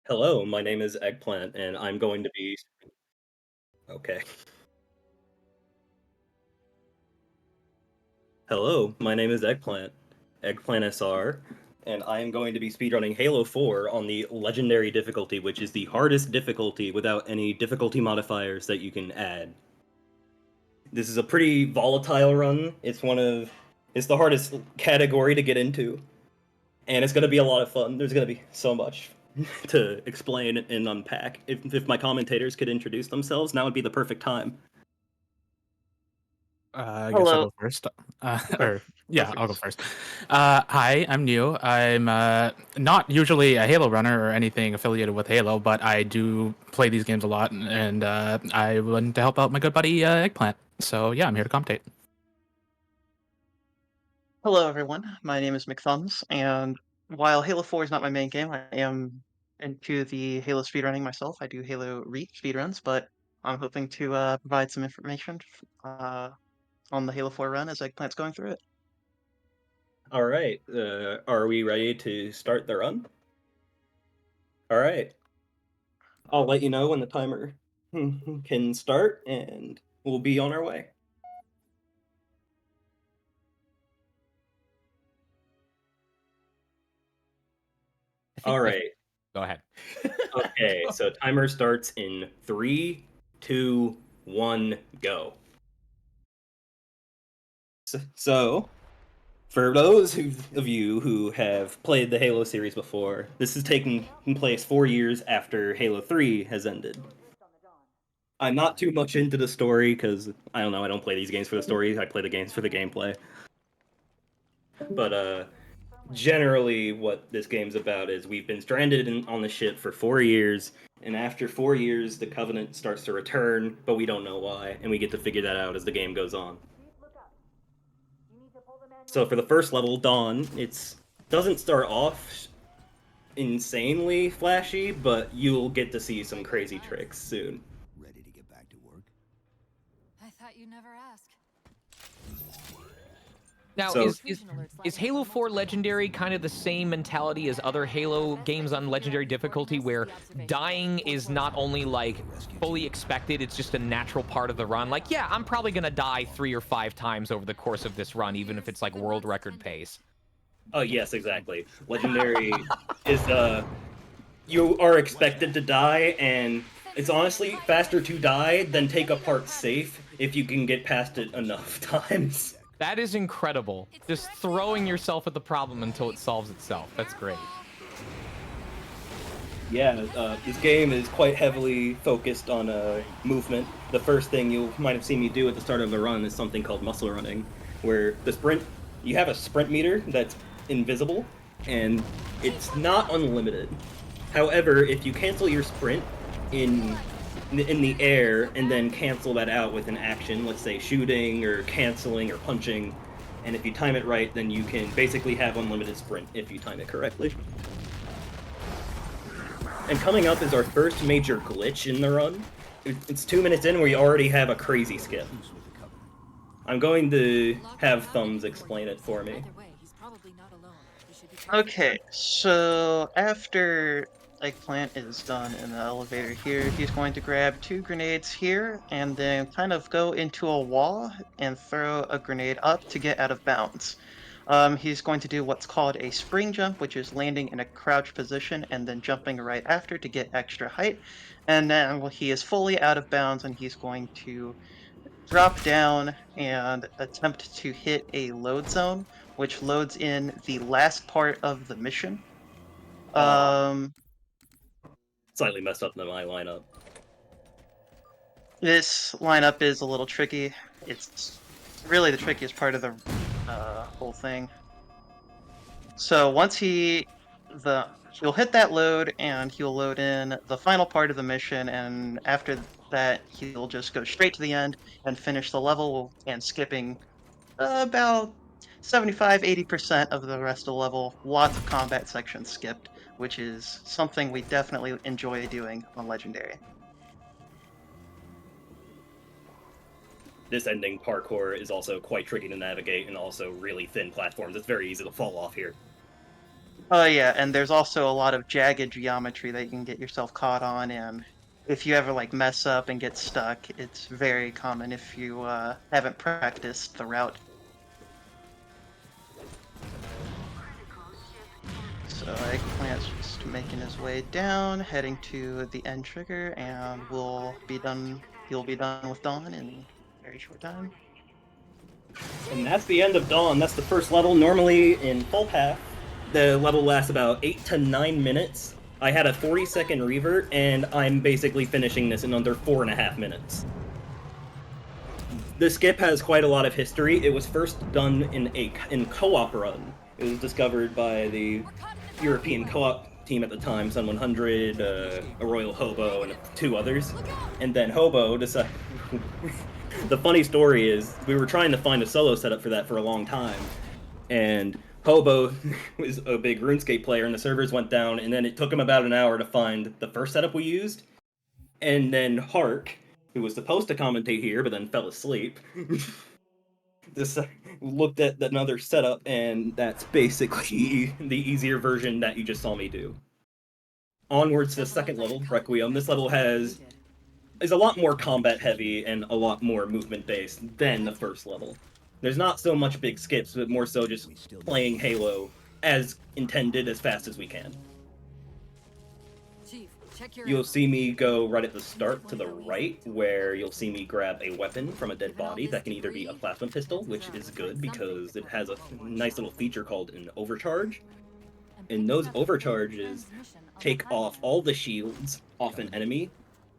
Hello, my name is Eggplant, and I'm going to be okay. Hello, my name is EggplantSR, and I am going to be speedrunning Halo 4 on the Legendary difficulty, which is the hardest difficulty without any difficulty modifiers that you can add. This is a pretty volatile run. It's the hardest category to get into, and it's going to be a lot of fun. There's going to be so much to explain and unpack. If my commentators could introduce themselves, now would be the perfect time. I guess I'll Hello. go first. Oh, Yeah, I'll go perfect. first. Hi, I'm new. I'm not usually a Halo runner or anything affiliated with Halo, but I do play these games a lot, and I want to help out my good buddy Eggplant. So yeah, I'm here to commentate. Hello, everyone. My name is McThumbs, and while Halo 4 is not my main game, I am into the Halo speedrunning myself. I do Halo Reach speedruns, but I'm hoping to provide some information on the Halo 4 run as Eggplant's going through it. All right, are we ready to start the run? All right, I'll let you know when the timer can start, and we'll be on our way. I think All my right, Go ahead. okay, so timer starts in 3, 2, 1, go. So, for those of you who have played the Halo series before, this is taking place 4 years after Halo 3 has ended. I'm not too much into the story because I don't know. I don't play these games for the story. I play the games for the gameplay. But generally, what this game's about is we've been stranded on the ship for 4 years, and after 4 years, the Covenant starts to return, but we don't know why, and we get to figure that out as the game goes on. So for the first level, Dawn, it doesn't start off insanely flashy, but you'll get to see some crazy tricks soon. Ready to get back to work? I thought you'd never ask. Now, So is Halo 4 Legendary kind of the same mentality as other Halo games on Legendary difficulty, where dying is not only like fully expected, it's just a natural part of the run? Like, yeah, I'm probably gonna die 3 or 5 times over the course of this run, even if it's like world record pace. oh yes, exactly. Legendary is you are expected to die, and it's honestly faster to die than take apart safe if you can get past it enough times. That is incredible. Just throwing yourself at the problem until it solves itself. That's great. Yeah, this game is quite heavily focused on movement. The first thing you might have seen me do at the start of the run is something called muscle running, where you have a sprint meter that's invisible, and it's not unlimited. However, if you cancel your sprint in in the air and then cancel that out with an action, let's say shooting or canceling or punching, and if you time it right, then you can basically have unlimited sprint if you time it correctly. And coming up is our first major glitch in the run. It's 2 minutes in, we already have a crazy skip. I'm going to have Thumbs explain it for me. Okay, so after Eggplant is done in the elevator here, he's going to grab 2 grenades here and then kind of go into a wall and throw a grenade up to get out of bounds. He's going to do what's called a spring jump, which is landing in a crouch position and then jumping right after to get extra height. And then he is fully out of bounds and he's going to drop down and attempt to hit a load zone, which loads in the last part of the mission. Um, Slightly messed up in my lineup. this lineup is a little tricky. It's really the trickiest part of the whole thing. So once he'll hit that load and he'll load in the final part of the mission, and after that he'll just go straight to the end and finish the level and skipping about 75-80% of the rest of the level. Lots of combat sections skipped, which is something we definitely enjoy doing on Legendary. This ending parkour is also quite tricky to navigate and also really thin platforms. It's very easy to fall off here. Oh yeah, and there's also a lot of jagged geometry that you can get yourself caught on, and if you ever like mess up and get stuck, it's very common if you haven't practiced the route. So Eggplant's just making his way down, heading to the end trigger, and we'll be done. He'll be done with Dawn in a very short time. And that's the end of Dawn. That's the first level. Normally in full path, the level lasts about 8 to 9 minutes. I had a 40-second revert, and I'm basically finishing this in under 4.5 minutes. The skip has quite a lot of history. It was first done in co-op run. It was discovered by the European co-op team at the time, Sun 100, a Royal Hobo, and 2 others. And then Hobo decided... The funny story is, we were trying to find a solo setup for that for a long time, and Hobo was a big RuneScape player, and the servers went down, and then it took him about an hour to find the first setup we used, and then Hark, who was supposed to commentate here, but then fell asleep, just looked at another setup, and that's basically the easier version that you just saw me do. Onwards to the second level, Requiem. This level is a lot more combat heavy and a lot more movement based than the first level. There's not so much big skips, but more so just playing Halo as intended as fast as we can. Chief, check your You'll see me go right at the start to the right, where you'll see me grab a weapon from a dead body that can either be a plasma pistol, which is good because it has a nice little feature called an overcharge. And those overcharges take off all the shields off an enemy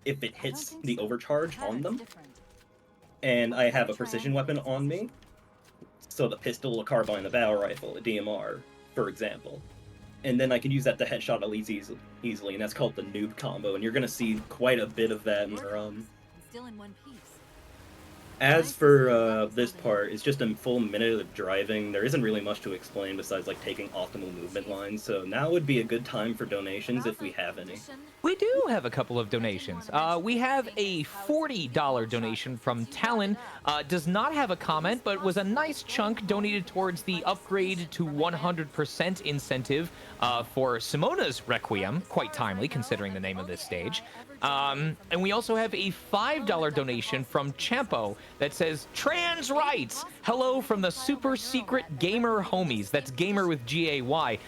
if it hits the overcharge on them. And I have a precision weapon on me, so the pistol, a carbine, a battle rifle, a DMR, for example. And then I can use that to headshot elites easily, and that's called the noob combo, and you're going to see quite a bit of that in the run. Still in one piece. As for this part, it's just a full minute of driving. There isn't really much to explain besides like taking optimal movement lines, so now would be a good time for donations if we have any. We do have a couple of donations. We have a $40 donation from Talon. Does not have a comment, but was a nice chunk donated towards the upgrade to 100% incentive for Simona's Requiem. Quite timely, considering the name of this stage. And we also have a $5 donation from Champo that says, trans rights! Hello from the super secret gamer homies. That's gamer with G-A-Y.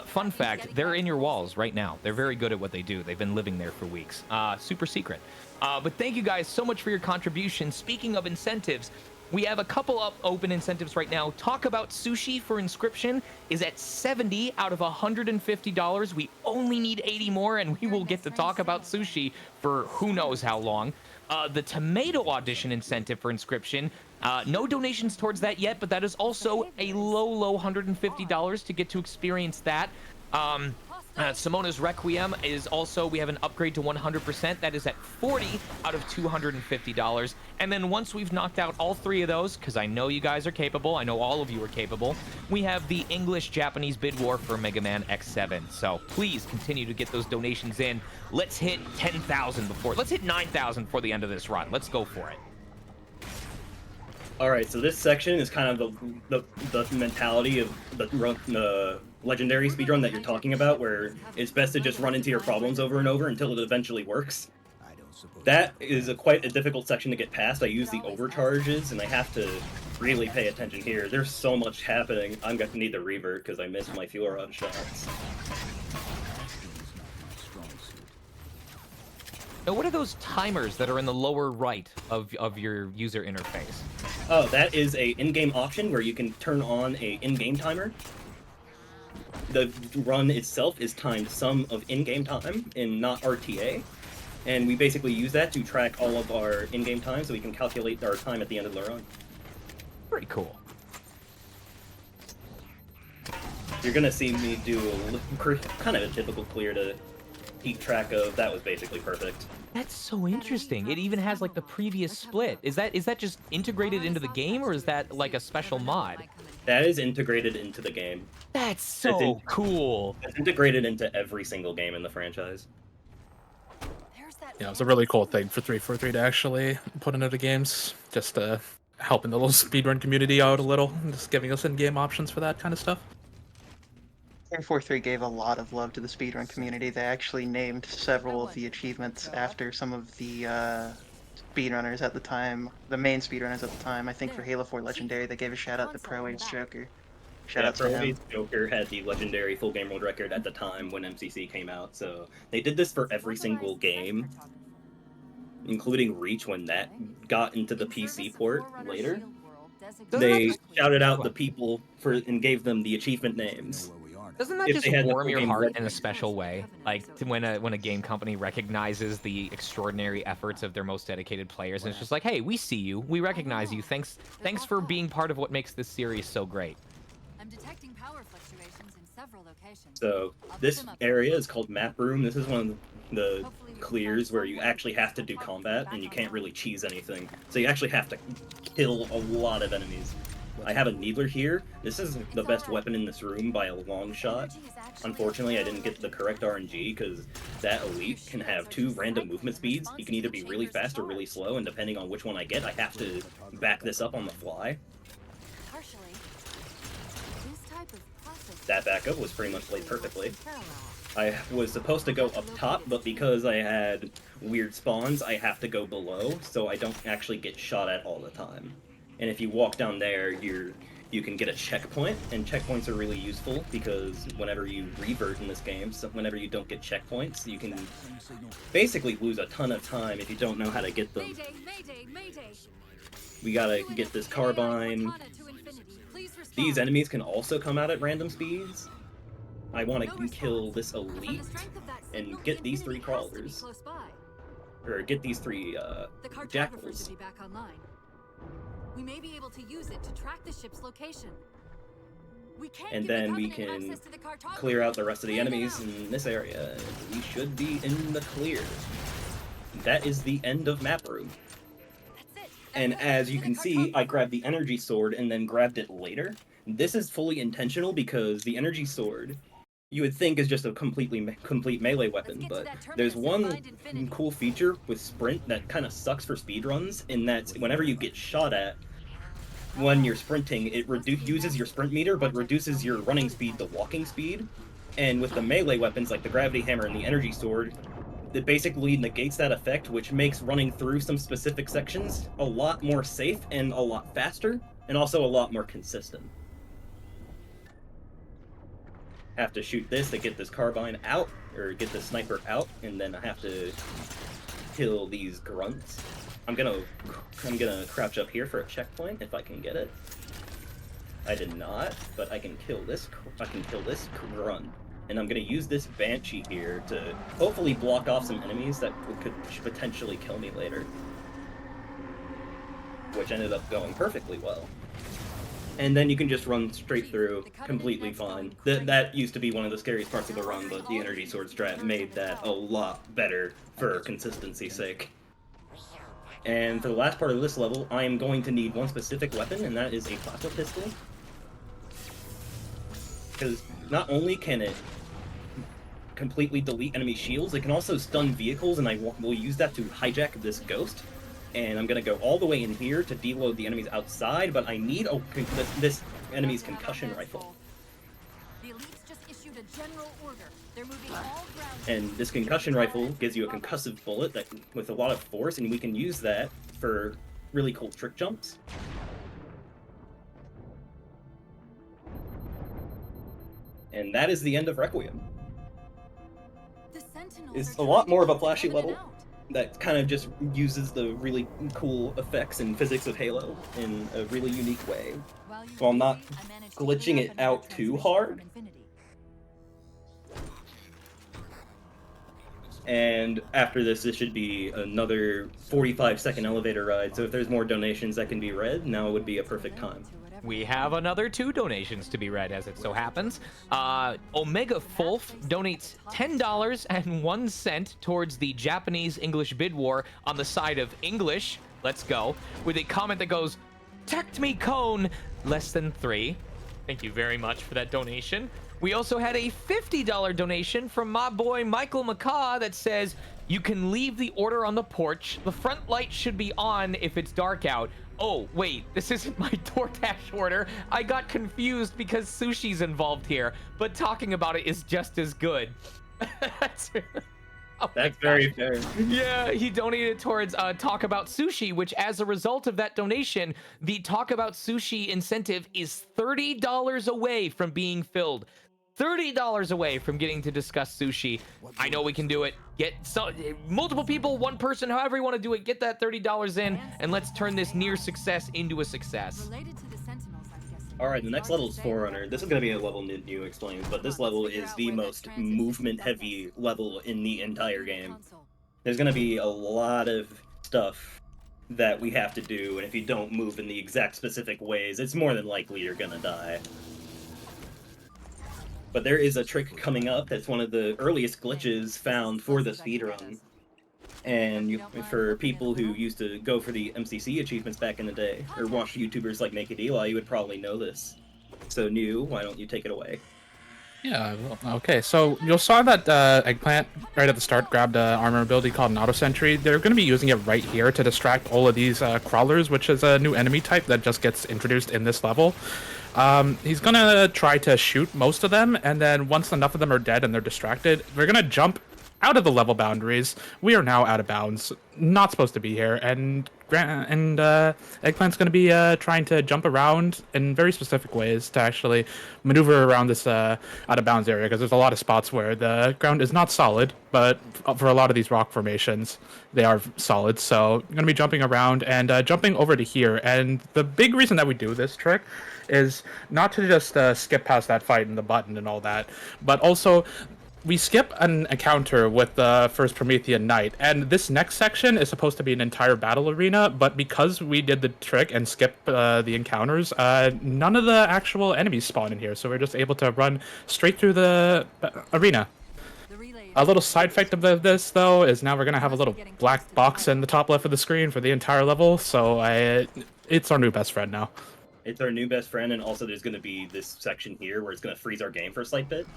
Fun fact, they're in your walls right now. They're very good at what they do. They've been living there for weeks. Super secret. But thank you guys so much for your contribution. Speaking of incentives, we have a couple of open incentives right now. Talk About Sushi for Inscription is at 70 out of $150. We only need 80 more, and we will get to talk about sushi for who knows how long. The Tomato Audition incentive for Inscription, no donations towards that yet, but that is also a low $150 to get to experience that. Simona's Requiem is also, we have an upgrade to 100%. That is at 40 out of $250. And then once we've knocked out all 3 of those, because I know you guys are capable, I know all of you are capable, we have the English-Japanese bid war for Mega Man X7. So please continue to get those donations in. Let's hit 10,000 before, let's hit 9,000 before the end of this run. Let's go for it. Alright, so this section is kind of the mentality of the legendary speedrun that you're talking about, where it's best to just run into your problems over and over until it eventually works. That is quite a difficult section to get past. I use the overcharges, and I have to really pay attention here. There's so much happening. I'm going to need the revert because I missed my fuel rod shots. Now, what are those timers that are in the lower right of your user interface? Oh, that is a in-game option where you can turn on a in-game timer. The run itself is timed sum of in-game time and not RTA. And we basically use that to track all of our in-game time so we can calculate our time at the end of the run. Pretty cool. You're gonna see me do kind of a typical clear to keep track of. That was basically perfect. That's so interesting. It even has like the previous split. Is that just integrated into the game, or is that like a special mod? That is integrated into the game. That's so cool. It's integrated into every single game in the franchise. Yeah, it's a really cool thing for 343 to actually put into the games, just helping the little speedrun community out a little, just giving us in-game options for that kind of stuff. 343 gave a lot of love to the speedrun community. They actually named several of the achievements after some of the speedrunners at the time, the main speedrunners at the time. I think for Halo 4 Legendary, they gave a shout out to Pro Ace Joker. Shout Yeah, outs to Pro him. Ace Joker had the legendary full game world record at the time when MCC came out, so they did this for every single game, including Reach when that got into the PC port later. Doesn't that They just shouted out go the ahead. people for and gave them the achievement names. Doesn't that If just they had the warm full your game heart world in a record. special way? Like when a game company recognizes the extraordinary efforts of their most dedicated players, and it's just like, hey, we see you, we recognize you. Thanks for being part of what makes this series so great. I'm detecting power fluctuations in several locations. So this area is called Map Room. This is one of the clears where you actually have to do combat and you can't really cheese anything. So you actually have to kill a lot of enemies. I have a Needler here. This is the best weapon in this room by a long shot. Unfortunately, I didn't get the correct RNG because that elite can have 2 random movement speeds. He can either be really fast or really slow, and depending on which one I get, I have to back this up on the fly. Partially. This type of process That backup was pretty much played perfectly. I was supposed to go up top, but because I had weird spawns, I have to go below, so I don't actually get shot at all the time. And if you walk down there, you can get a checkpoint, and checkpoints are really useful because whenever you revert in this game, so whenever you don't get checkpoints, you can basically lose a ton of time if you don't know how to get them. Mayday, mayday, mayday. We gotta get this carbine. These enemies can also come out at random speeds. I want to kill this elite and get these 3 crawlers. Or get these 3 The cartographer jackals. should be back online. We may be able to use it to track the ship's location. We can't And give the then we Covenant can access to the cartographer. clear out the rest of the enemies in this area. And we should be in the clear. That is the end of Map Room. That's it. And as you can see, I grabbed the energy sword and then grabbed it later. This is fully intentional because the energy sword, you would think is just a complete melee weapon, but there's one cool feature with sprint that kind of sucks for speedruns, in that whenever you get shot at, when you're sprinting, it uses your sprint meter, but reduces your running speed to walking speed. And with the melee weapons like the gravity hammer and the energy sword, it basically negates that effect, which makes running through some specific sections a lot more safe and a lot faster, and also a lot more consistent. Have to shoot this to get this carbine out, or get the sniper out, and then I have to kill these grunts. I'm gonna crouch up here for a checkpoint if I can get it. I did not, but I can kill this. I can kill this grunt, and I'm gonna use this banshee here to hopefully block off some enemies that could potentially kill me later, which ended up going perfectly well. And then you can just run straight through, completely fine. That used to be one of the scariest parts of the run, but the energy sword strat made that a lot better for consistency's sake. And for the last part of this level, I am going to need one specific weapon, and that is a plasma pistol. Because not only can it completely delete enemy shields, it can also stun vehicles, and I will use that to hijack this ghost. And I'm gonna go all the way in here to deload the enemies outside, but I need this enemy's concussion rifle. The elites just issued a general order. They're moving all ground. And this concussion rifle gives you a concussive bullet that with a lot of force, and we can use that for really cool trick jumps. And that is the end of Requiem. The Sentinels It's are a lot trying more of to a flashy keep the level Covenant out. that kind of just uses the really cool effects and physics of Halo in a really unique way, While you while were not busy, I managed to glitching clear it up another out too transmission hard. from Infinity. And after this should be another 45-second elevator ride, so if there's more donations that can be read, now would be a perfect time. We have another 2 donations to be read, as it so happens. Omega Fulf donates $10.01 towards the Japanese-English bid war on the side of English. Let's go. With a comment that goes, "Tect me cone, less than 3." Thank you very much for that donation. We also had a $50 donation from my boy Michael McCaw that says, "You can leave the order on the porch. The front light should be on if it's dark out. Oh, wait, this isn't my DoorDash order. I got confused because sushi's involved here, but talking about it is just as good. That's oh That's very fair. yeah, he donated towards Talk About Sushi, which as a result of that donation, the Talk About Sushi incentive is $30 away from being filled. $30 away from getting to discuss sushi. I know we can do it. Get multiple people, one person, however you want to do it. Get that $30 in, and let's turn this near success into a success. Related to the Sentinels, I'm guessing. Alright, the next level is Forerunner. This is going to be a level New explains, but this level is the most movement-heavy level in the entire game. There's going to be a lot of stuff that we have to do, and if you don't move in the exact specific ways, it's more than likely you're going to die. But there is a trick coming up that's one of the earliest glitches found for the speedrun. And for people who used to go for the MCC achievements back in the day, or watch YouTubers like Naked Eli, you would probably know this. So, New, why don't you take it away? Yeah, okay, so you saw that Eggplant right at the start grabbed an armor ability called an Auto Sentry. They're going to be using it right here to distract all of these crawlers, which is a new enemy type that just gets introduced in this level. He's going to try to shoot most of them, and then once enough of them are dead and they're distracted, they're going to jump out of the level boundaries. We are now out of bounds, not supposed to be here, and Eggplant's going to be trying to jump around in very specific ways to actually maneuver around this out of bounds area, because there's a lot of spots where the ground is not solid, but for a lot of these rock formations, they are solid. So I'm going to be jumping around and jumping over to here, and the big reason that we do this trick is not to just skip past that fight and the button and all that, but also we skip an encounter with the first Promethean Knight, and this next section is supposed to be an entire battle arena, but because we did the trick and skipped the encounters, none of the actual enemies spawn in here, so we're just able to run straight through the arena. A little side effect of this, though, is now we're going to have a little black box in the top left of the screen for the entire level, so it's our new best friend now. It's our new best friend, and also there's going to be this section here where it's going to freeze our game for a slight bit.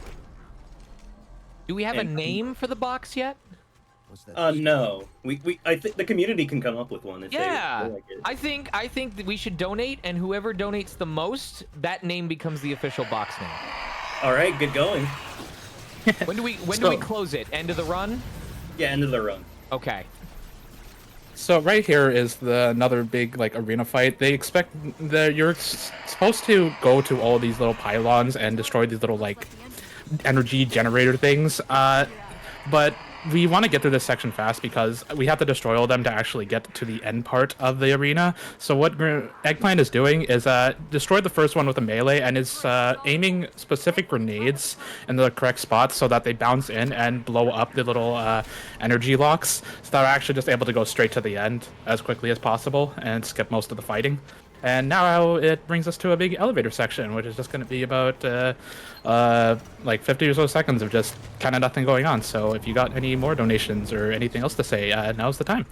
Do we have a name for the box yet? No. I think the community can come up with one if they like it. I think that we should donate, and whoever donates the most, that name becomes the official box name. All right, good going. When do we close it? End of the run? Yeah, end of the run. Okay. So right here is another big arena fight. They expect that you're supposed to go to all these little pylons and destroy these little energy generator things, but we want to get through this section fast because we have to destroy all of them to actually get to the end part of the arena. So what Eggplant is doing is destroy the first one with a melee and is aiming specific grenades in the correct spots so that they bounce in and blow up the little energy locks, so that we're actually just able to go straight to the end as quickly as possible and skip most of the fighting. And now it brings us to a big elevator section, which is just going to be about 50 or so seconds of just kind of nothing going on. So if you got any more donations or anything else to say, now's the time.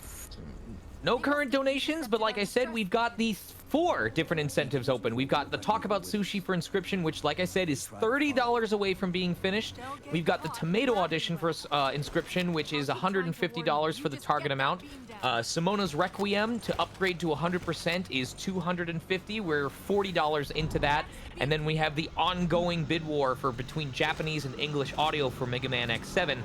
No current donations, but like I said, we've got these 4 different incentives open. We've got the Talk About Sushi for Inscription, which, like I said, is $30 away from being finished. We've got the Tomato Audition for Inscription, which is $150 for the target amount. Simona's Requiem to upgrade to 100% is $250. We're $40 into that. And then we have the ongoing bid war for between Japanese and English audio for Mega Man X7.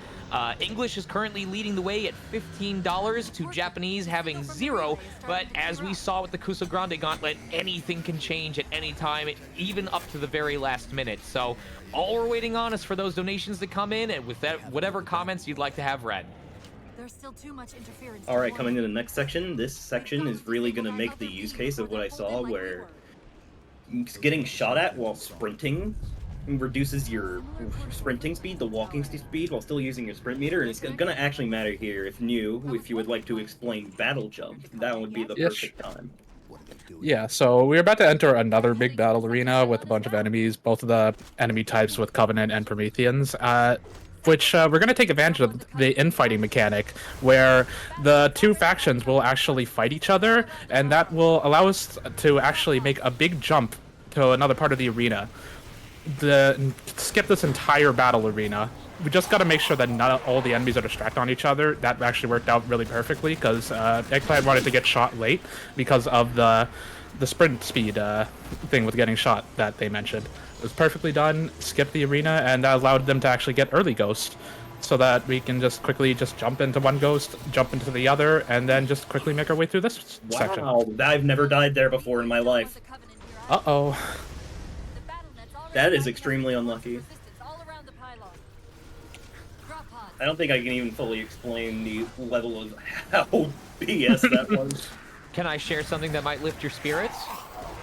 English is currently leading the way at $15 to Japanese having 0, but as we saw with the Kuso Grande Gauntlet, anything can change at any time, even up to the very last minute. So all we're waiting on is for those donations to come in, and with that, whatever comments you'd like to have read. There's still too much interference. All right, coming to the next section. This section is really going to make the use case of what I saw, where getting shot at while sprinting reduces your sprinting speed, the walking speed, while still using your sprint meter, and it's going to actually matter here. If you would like to explain battle jump, that would be the perfect time. Yeah, so we're about to enter another big battle arena with a bunch of enemies, both of the enemy types with Covenant and Prometheans, which we're going to take advantage of the infighting mechanic, where the 2 factions will actually fight each other, and that will allow us to actually make a big jump to another part of the arena. Skip this entire battle arena we just got to make sure that not all the enemies are distracted on each other. That actually worked out really perfectly because Eggplant wanted to get shot late because of the sprint speed thing with getting shot that they mentioned. It was perfectly done, skipped the arena, and that allowed them to actually get early ghost so that we can just quickly just jump into one ghost, jump into the other, and then just quickly make our way through this section. Wow, I've never died there before in my life. Uh-oh. That is extremely unlucky. I don't think I can even fully explain the level of how BS that was. Can I share something that might lift your spirits?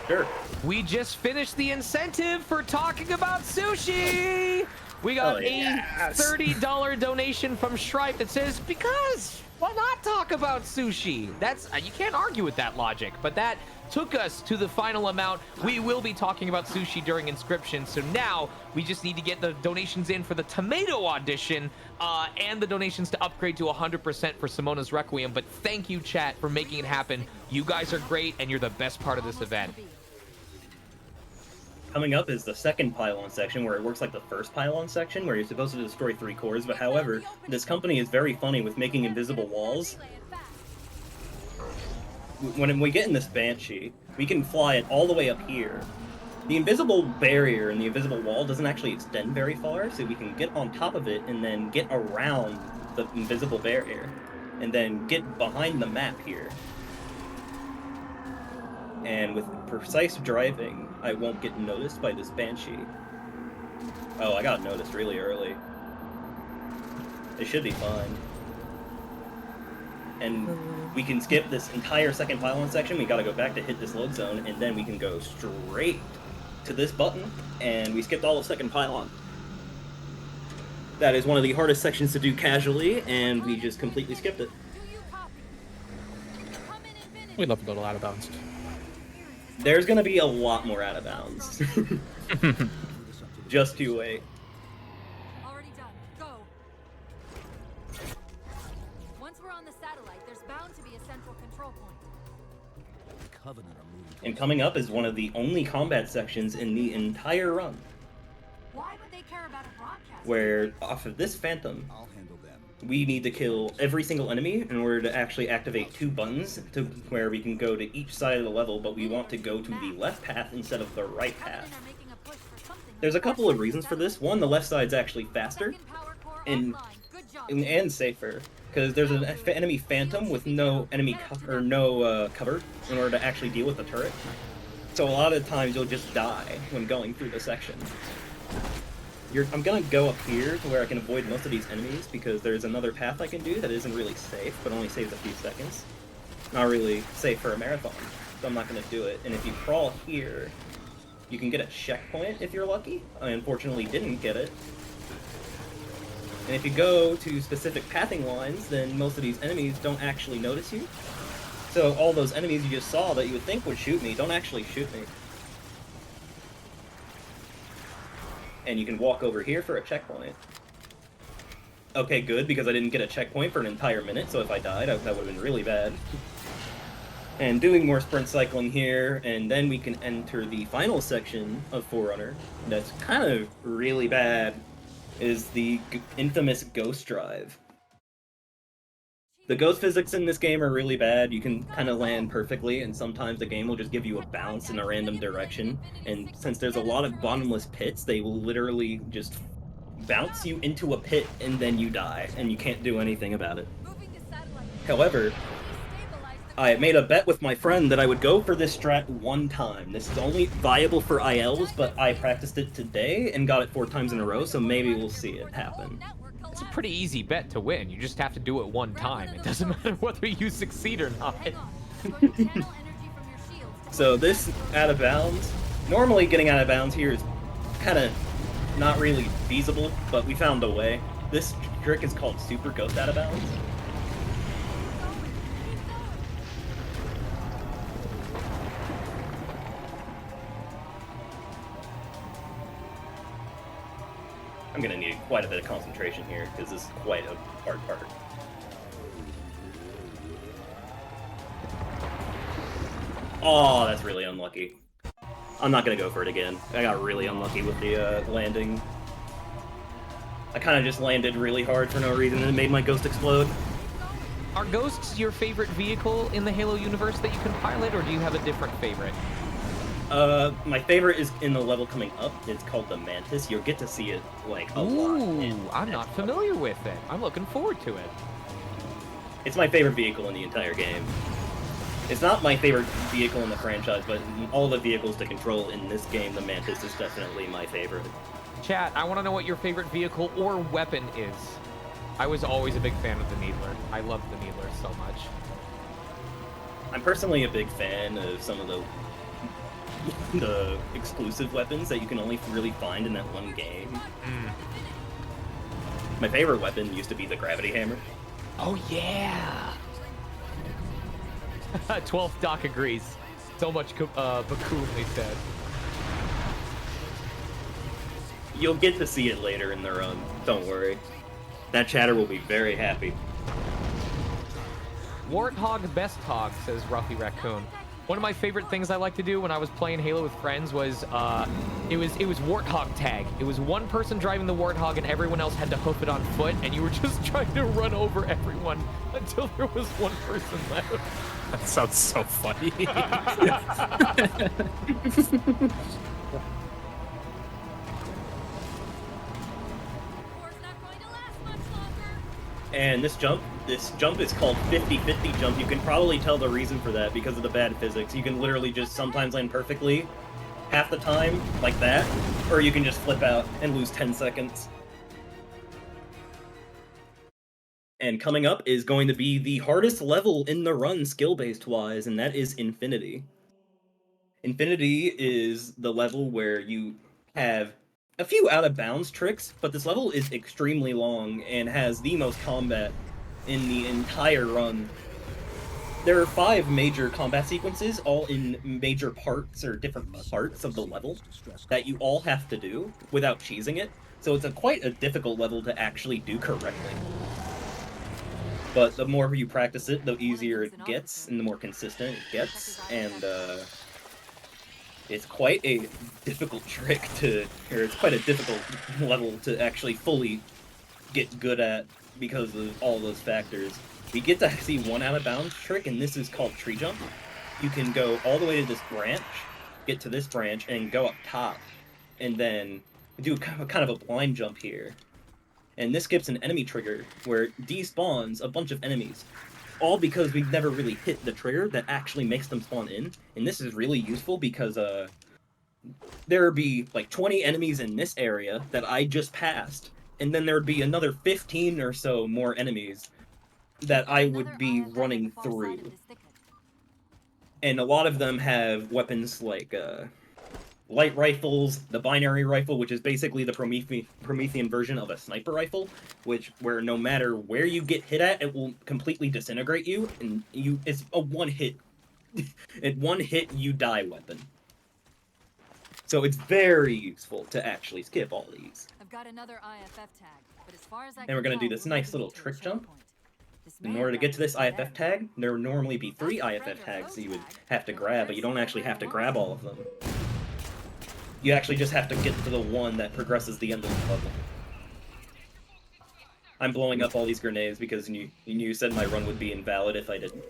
Sure. We just finished the incentive for talking about sushi! We got a $30 donation from Shripe that says, because why not talk about sushi? That's you can't argue with that logic, but that took us to the final amount. We will be talking about sushi during Inscription, so now we just need to get the donations in for the tomato audition and the donations to upgrade to 100% for Simona's Requiem. But thank you, chat, for making it happen. You guys are great, and you're the best part of this event. Coming up is the second pylon section, where it works like the first pylon section, where you're supposed to destroy 3 cores, but however, this company is very funny with making invisible walls. When we get in this Banshee, we can fly it all the way up here. The invisible barrier and the invisible wall doesn't actually extend very far, so we can get on top of it and then get around the invisible barrier, and then get behind the map here. And with precise driving, I won't get noticed by this Banshee. Oh, I got noticed really early. It should be fine. And we can skip this entire second pylon section. We gotta go back to hit this load zone, and then we can go straight to this button, and we skipped all of second pylon. That is one of the hardest sections to do casually, and we just completely skipped it. We love a little out of bounds. There's gonna be a lot more out of bounds. Just you wait. Already done. Go. Once we're on the satellite, there's bound to be a central control point. And coming up is one of the only combat sections in the entire run, Why would they care about a broadcast? where off of this Phantom, we need to kill every single enemy in order to actually activate 2 buttons to where we can go to each side of the level, but we want to go to the left path instead of the right path. There's a couple of reasons for this. One, the left side's actually faster and safer, because there's an enemy Phantom with no enemy cover in order to actually deal with the turret. So a lot of times you'll just die when going through the section. I'm gonna go up here to where I can avoid most of these enemies, because there's another path I can do that isn't really safe, but only saves a few seconds. Not really safe for a marathon, so I'm not gonna do it. And if you crawl here, you can get a checkpoint if you're lucky. I unfortunately didn't get it. And if you go to specific pathing lines, then most of these enemies don't actually notice you. So all those enemies you just saw that you would think would shoot me don't actually shoot me. And you can walk over here for a checkpoint. Okay, good, because I didn't get a checkpoint for an entire minute, so if I died, that would have been really bad. And doing more sprint cycling here, and then we can enter the final section of Forerunner that's kind of really bad, is the infamous Ghost Drive. The ghost physics in this game are really bad. You can kind of land perfectly, and sometimes the game will just give you a bounce in a random direction. And since there's a lot of bottomless pits, they will literally just bounce you into a pit, and then you die, and you can't do anything about it. However, I made a bet with my friend that I would go for this strat one time. This is only viable for ILs, but I practiced it today and got it 4 times in a row, so maybe we'll see it happen. It's a pretty easy bet to win. You just have to do it one time. It doesn't matter whether you succeed or not. So this out of bounds, normally getting out of bounds here is kind of not really feasible, but we found a way. This trick is called Super Ghost Out of Bounds. I'm gonna need quite a bit of concentration here, because this is quite a hard part. Oh, that's really unlucky. I'm not gonna go for it again. I got really unlucky with the landing. I kind of just landed really hard for no reason and it made my ghost explode. Are ghosts your favorite vehicle in the Halo universe that you can pilot, or do you have a different favorite? My favorite is in the level coming up. It's called the Mantis. You'll get to see it, like, a lot. Ooh, I'm not familiar with it. I'm looking forward to it. It's my favorite vehicle in the entire game. It's not my favorite vehicle in the franchise, but in all the vehicles to control in this game, the Mantis is definitely my favorite. Chat, I want to know what your favorite vehicle or weapon is. I was always a big fan of the Needler. I loved the Needler so much. I'm personally a big fan of some of the exclusive weapons that you can only really find in that one game. My favorite weapon used to be the gravity hammer. Oh yeah! 12th Doc agrees. So much Bakuly said. You'll get to see it later in the run, don't worry. That chatter will be very happy. Warthog best hog, says Ruffy Raccoon. One of my favorite things I like to do when I was playing Halo with friends was it was Warthog tag. It was one person driving the Warthog and everyone else had to hoof it on foot, and you were just trying to run over everyone until there was one person left. That sounds so funny. And this jump is called 50-50 jump. You can probably tell the reason for that because of the bad physics. You can literally just sometimes land perfectly half the time, like that, or you can just flip out and lose 10 seconds. And coming up is going to be the hardest level in the run skill-based wise, and that is Infinity. Infinity is the level where you have a few out-of-bounds tricks, but this level is extremely long and has the most combat in the entire run. There are 5 major combat sequences, all in major parts or different parts of the level, that you all have to do without cheesing it, so it's quite a difficult level to actually do correctly. But the more you practice it, the easier it gets, and the more consistent it gets, and it's quite a difficult trick or it's quite a difficult level to actually fully get good at because of all those factors. We get to see one out-of-bounds trick, and this is called Tree Jump. You can go all the way to this branch, get to this branch, and go up top, and then do kind of a blind jump here. And this skips an enemy trigger, where it despawns a bunch of enemies. All because we've never really hit the trigger that actually makes them spawn in. And this is really useful because there would be like 20 enemies in this area that I just passed, and then there would be another 15 or so more enemies that I would be running through. And a lot of them have weapons like light rifles, the binary rifle, which is basically the Promethean version of a sniper rifle, where no matter where you get hit at, it will completely disintegrate you, and it's a one hit. At one hit, you die weapon. So it's very useful to actually skip all these. I've got another IFF tag, but as far as I And we're going to do this nice little trick jump. In order to get to this IFF tag, there would normally be 3 IFF tags that you would have to grab, but you don't actually have to grab all of them. You actually just have to get to the one that progresses the end of the level. I'm blowing up all these grenades because you said my run would be invalid if I didn't.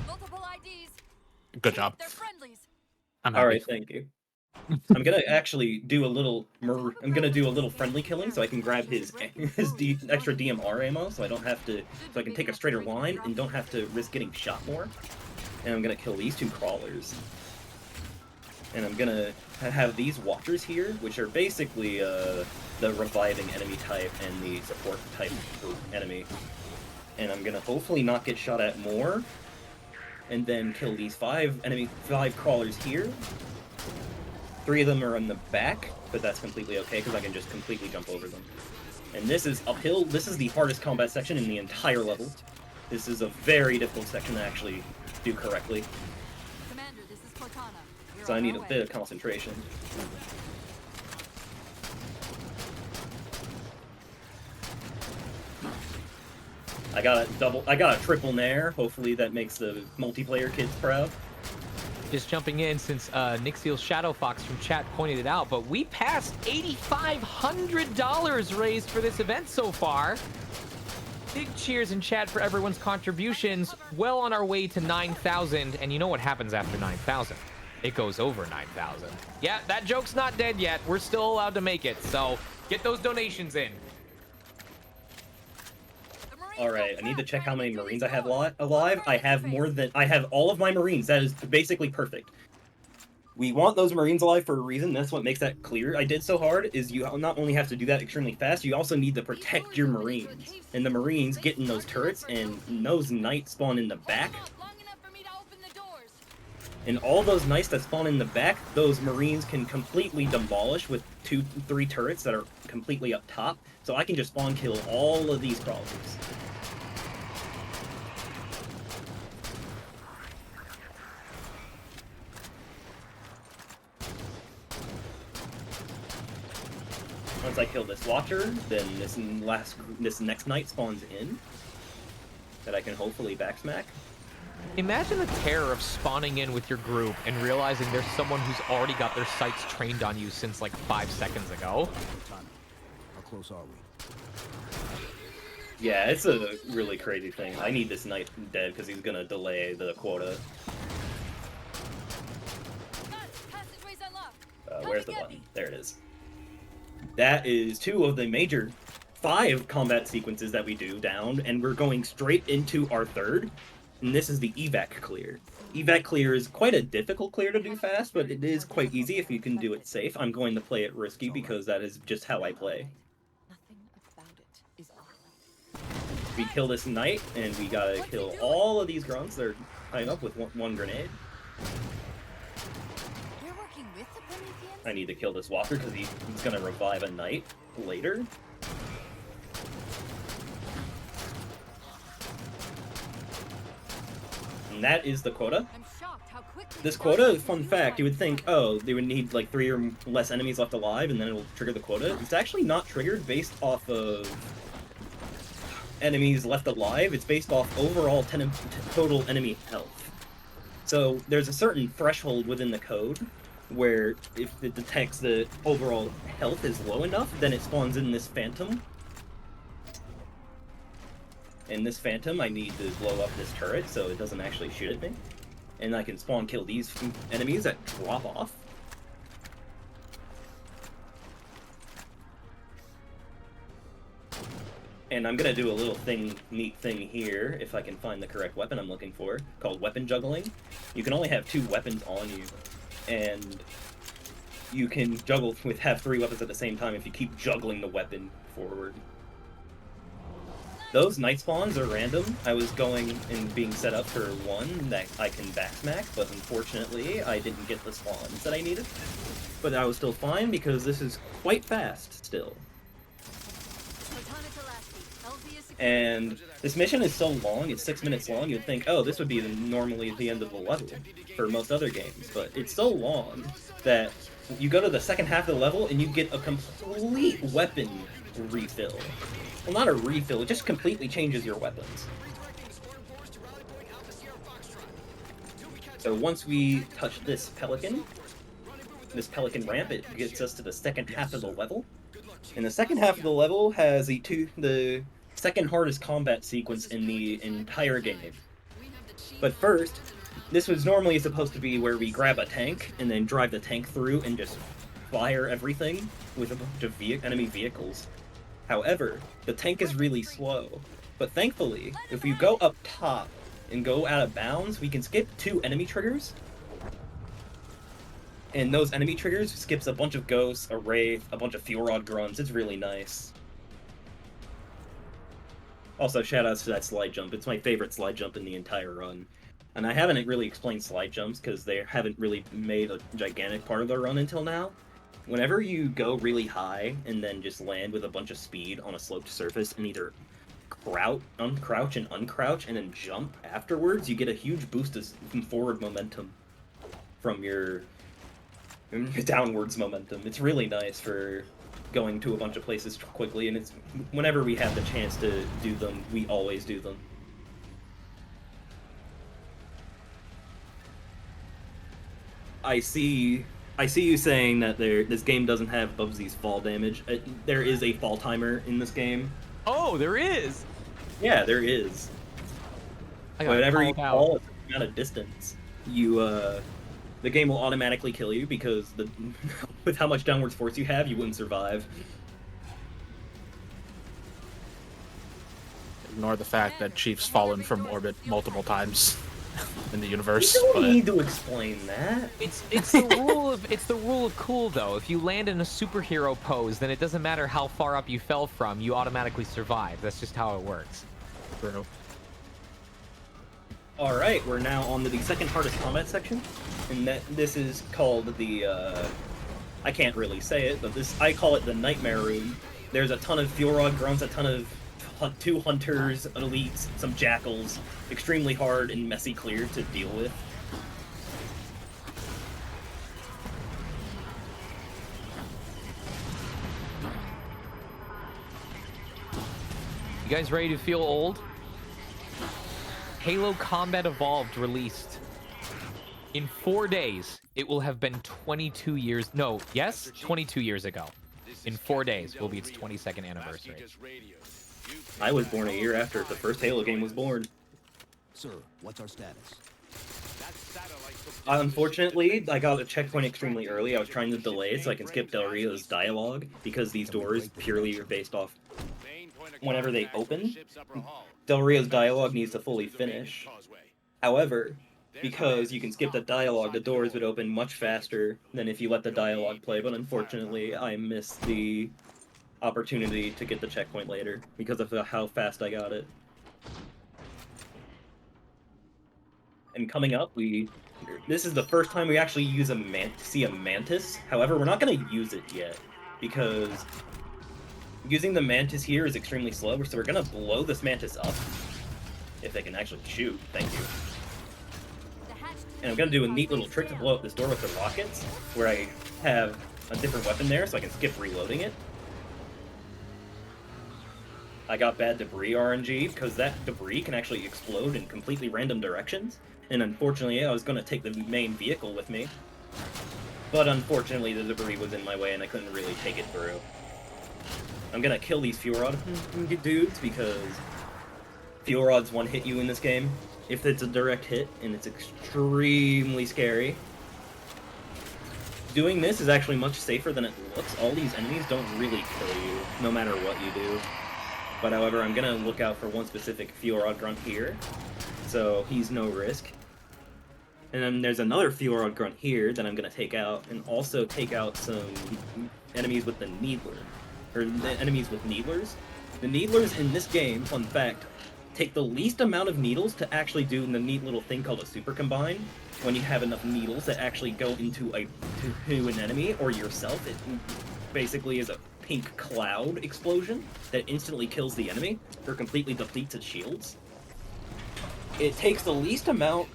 Multiple IDs. Good job. They're friendlies. I'm happy. Alright, thank you. I'm gonna actually do a little friendly killing so I can grab his extra DMR ammo so I can take a straighter line and don't have to risk getting shot more. And I'm gonna kill these 2 crawlers. And I'm gonna have these watchers here, which are basically the reviving enemy type and the support type enemy. And I'm gonna hopefully not get shot at more. And then kill these 5 crawlers here. 3 of them are in the back, but that's completely okay because I can just completely jump over them. And this is uphill. This is the hardest combat section in the entire level. This is a very difficult section to actually do correctly. Commander, this is Cortana. We're So I on need our a way. bit of concentration. I got a triple nair. Hopefully that makes the multiplayer kids proud. Just jumping in since Nixiel's Shadow Fox from chat pointed it out, but we passed $8,500 raised for this event so far. Big cheers in chat for everyone's contributions. Well on our way to 9,000, and you know what happens after 9,000? It goes over 9,000. Yeah, that joke's not dead yet. We're still allowed to make it, so get those donations in. All right, I need to check how many Marines I have alive. I have all of my Marines. That is basically perfect. We want those Marines alive for a reason. That's what makes that clear. I did so hard is you not only have to do that extremely fast, you also need to protect your Marines. And the Marines get in those turrets, and those Knights spawn in the back. And all those Knights that spawn in the back, those Marines can completely demolish with 2-3 turrets that are completely up top. So I can just spawn kill all of these crawlers. Once I kill this Watcher, then this next Knight spawns in that I can hopefully backsmack. Imagine the terror of spawning in with your group and realizing there's someone who's already got their sights trained on you since like 5 seconds ago. How close are we? Yeah, it's a really crazy thing. I need this Knight dead because he's gonna delay the quota. Where's the button? There it is. That is 2 of the major 5 combat sequences that we do down, and we're going straight into our 3rd. And this is the evac clear. Evac clear is quite a difficult clear to do fast, but it is quite easy if you can do it safe. I'm going to play it risky because that is just how I play. We kill this Knight, and we gotta kill all of these grunts. They're tied up with one grenade. I need to kill this Walker because he's gonna revive a Knight later. And that is the quota. This quota, fun fact, you would think, oh, they would need like 3 or less enemies left alive and then it'll trigger the quota. It's actually not triggered based off of enemies left alive. It's based off overall total enemy health. So there's a certain threshold within the code where if it detects the overall health is low enough, then it spawns in this Phantom. And this Phantom, I need to blow up this turret so it doesn't actually shoot at me. And I can spawn kill these enemies that drop off. And I'm gonna do a little neat thing here, if I can find the correct weapon I'm looking for, called weapon juggling. You can only have 2 weapons on you, and you can have 3 weapons at the same time if you keep juggling the weapon forward. Those Knight spawns are random. I was going and being set up for one that I can backsmack, but unfortunately I didn't get the spawns that I needed. But I was still fine because this is quite fast still. And this mission is so long, it's 6 minutes long, you'd think, oh, this would be normally the end of the level for most other games, but it's so long that you go to the second half of the level and you get a complete weapon refill. Well, not a refill, it just completely changes your weapons. So once we touch this Pelican ramp, it gets us to the second half of the level. And the second half of the level has the second hardest combat sequence in the entire game. But first, this was normally supposed to be where we grab a tank and then drive the tank through and just fire everything with a bunch of enemy vehicles. However, the tank is really slow. But thankfully, if we go up top and go out of bounds, we can skip 2 enemy triggers. And those enemy triggers skips a bunch of ghosts, a wraith, a bunch of fuel rod grunts. It's really nice. Also, shoutouts to that slide jump. It's my favorite slide jump in the entire run. And I haven't really explained slide jumps because they haven't really made a gigantic part of the run until now. Whenever you go really high and then just land with a bunch of speed on a sloped surface and either uncrouch and uncrouch and then jump afterwards, you get a huge boost of forward momentum from your downwards momentum. It's really nice for going to a bunch of places quickly, and it's whenever we have the chance to do them, we always do them. I see you saying that this game doesn't have Bubsy's fall damage. There is a fall timer in this game. Oh, there is. Yeah, there is. I got Whenever you called out. fall a amount of distance, the game will automatically kill you because with how much downwards force you have, you wouldn't survive. Ignore the fact that Chief's fallen from orbit multiple times in the universe. You don't but- need to explain that. It's the rule of cool though. If you land in a superhero pose, then it doesn't matter how far up you fell from, you automatically survive. That's just how it works. True. All right, we're now on to the second hardest combat section, and this is called the I can't really say it, but I call it the Nightmare Room. There's a ton of Fuel Rod grunts, a ton of 2 hunters, elites, some jackals. Extremely hard and messy clear to deal with. You guys ready to feel old? Halo Combat Evolved released. In 4 days, it will have been 22 years. No, yes? 22 years ago. In 4 days will be its 22nd anniversary. I was born a year after the first Halo game was born. Sir, what's our status? Unfortunately, I got a checkpoint extremely early. I was trying to delay it so I can skip Del Rio's dialogue, because these doors purely are based off whenever they open. Del Rio's dialogue needs to fully finish. However, because you can skip the dialogue, the doors would open much faster than if you let the dialogue play, but unfortunately, I missed the opportunity to get the checkpoint later because of how fast I got it. And coming up, this is the first time we actually use see a mantis. However, we're not going to use it yet because using the mantis here is extremely slow, so we're going to blow this mantis up if they can actually shoot. Thank you. And I'm going to do a neat little trick to blow up this door with the rockets, where I have a different weapon there so I can skip reloading it. I got bad debris RNG because that debris can actually explode in completely random directions. And unfortunately, I was going to take the main vehicle with me. But unfortunately, the debris was in my way and I couldn't really take it through. I'm going to kill these fuel rod dudes because fuel rods one-hit you in this game. If it's a direct hit, and it's extremely scary. Doing this is actually much safer than it looks. All these enemies don't really kill you, no matter what you do. But however, I'm gonna look out for one specific fuel rod grunt here, so he's no risk. And then there's another fuel rod grunt here that I'm gonna take out, and also take out some enemies with the needler, or the enemies with needlers. The needlers in this game, fun fact, take the least amount of needles to actually do the neat little thing called a super combine. When you have enough needles that actually go into an enemy or yourself, it basically is a pink cloud explosion that instantly kills the enemy or completely depletes its shields. It takes the least amount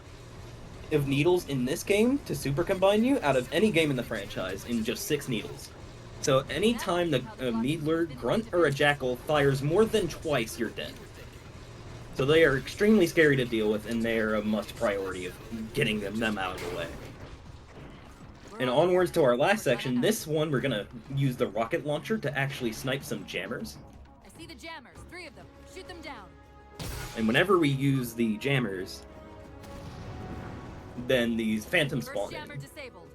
of needles in this game to super combine you out of any game in the franchise in just 6 needles. So anytime the needler, grunt, or a jackal fires more than twice, you're dead. So they are extremely scary to deal with, and they are a must priority of getting them out of the way. And onwards to our last section, this one we're gonna use the rocket launcher to actually snipe some jammers. I see the jammers. 3 of them. Shoot them down. And whenever we use the jammers, then these phantoms First spawn jammer in. disabled.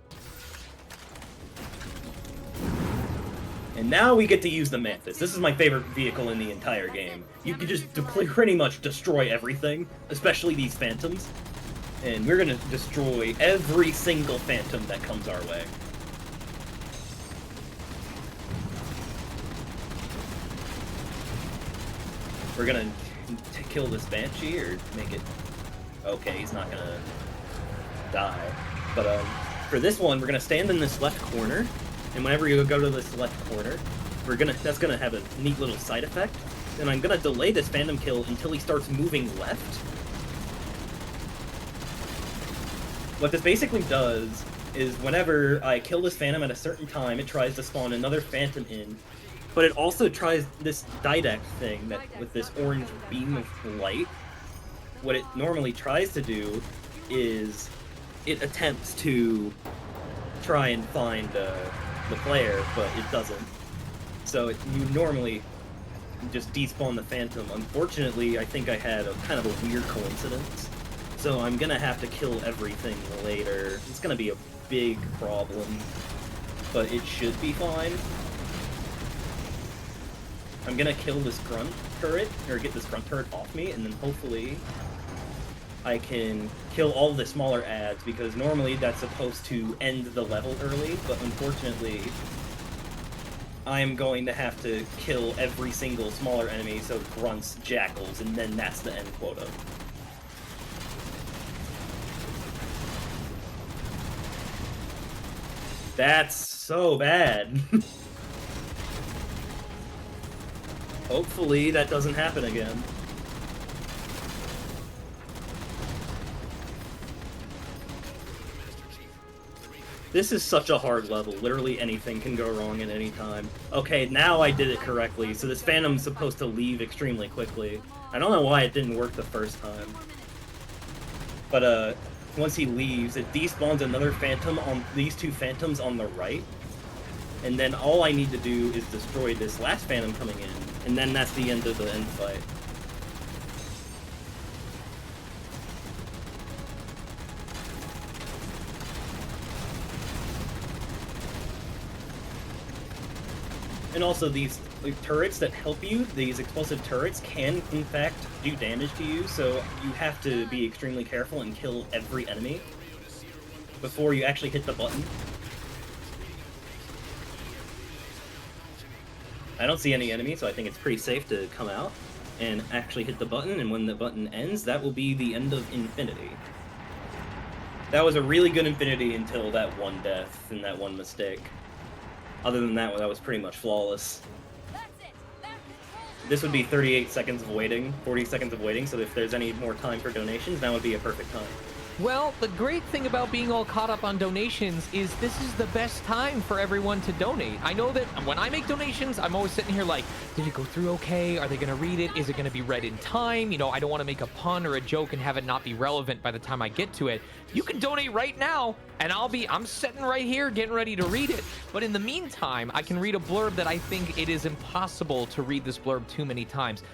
And now we get to use the Mantis. This is my favorite vehicle in the entire game. You can just pretty much destroy everything, especially these phantoms. And we're gonna destroy every single phantom that comes our way. We're gonna kill this Banshee, or make it... Okay, he's not gonna die. But for this one, we're gonna stand in this left corner, and whenever you go to this left corner, that's gonna have a neat little side effect. And I'm gonna delay this Phantom kill until he starts moving left. What this basically does is whenever I kill this Phantom at a certain time, it tries to spawn another Phantom in. But it also tries this Didact thing that with this orange beam of light. What it normally tries to do is it attempts to try and find the player, but it doesn't. So you normally just despawn the Phantom. Unfortunately, I think I had a kind of a weird coincidence. So I'm gonna have to kill everything later. It's gonna be a big problem, but it should be fine. I'm gonna kill this grunt turret, or get this grunt turret off me, and then hopefully I can kill all the smaller ads, because normally that's supposed to end the level early, but unfortunately I'm going to have to kill every single smaller enemy, so grunts, jackals, and then that's the end quota. That's so bad. Hopefully that doesn't happen again. This is such a hard level. Literally anything can go wrong at any time. Okay, now I did it correctly. So this Phantom's supposed to leave extremely quickly. I don't know why it didn't work the first time. But, once he leaves, it despawns another Phantom on these two Phantoms on the right. And then all I need to do is destroy this last Phantom coming in. And then that's the end of the end fight. And also, these turrets that help you, these explosive turrets, can, in fact, do damage to you, so you have to be extremely careful and kill every enemy before you actually hit the button. I don't see any enemies, so I think it's pretty safe to come out and actually hit the button, and when the button ends, that will be the end of Infinity. That was a really good Infinity until that one death and that one mistake. Other than that, that was pretty much flawless. This would be 38 seconds of waiting, 40 seconds of waiting, so if there's any more time for donations, that would be a perfect time. Well, the great thing about being all caught up on donations is this is the best time for everyone to donate. I know that when I make donations, I'm always sitting here like, did it go through okay? Are they going to read it? Is it going to be read in time? You know, I don't want to make a pun or a joke and have it not be relevant by the time I get to it. You can donate right now, and I'm sitting right here getting ready to read it. But in the meantime, I can read a blurb that I think it is impossible to read this blurb too many times.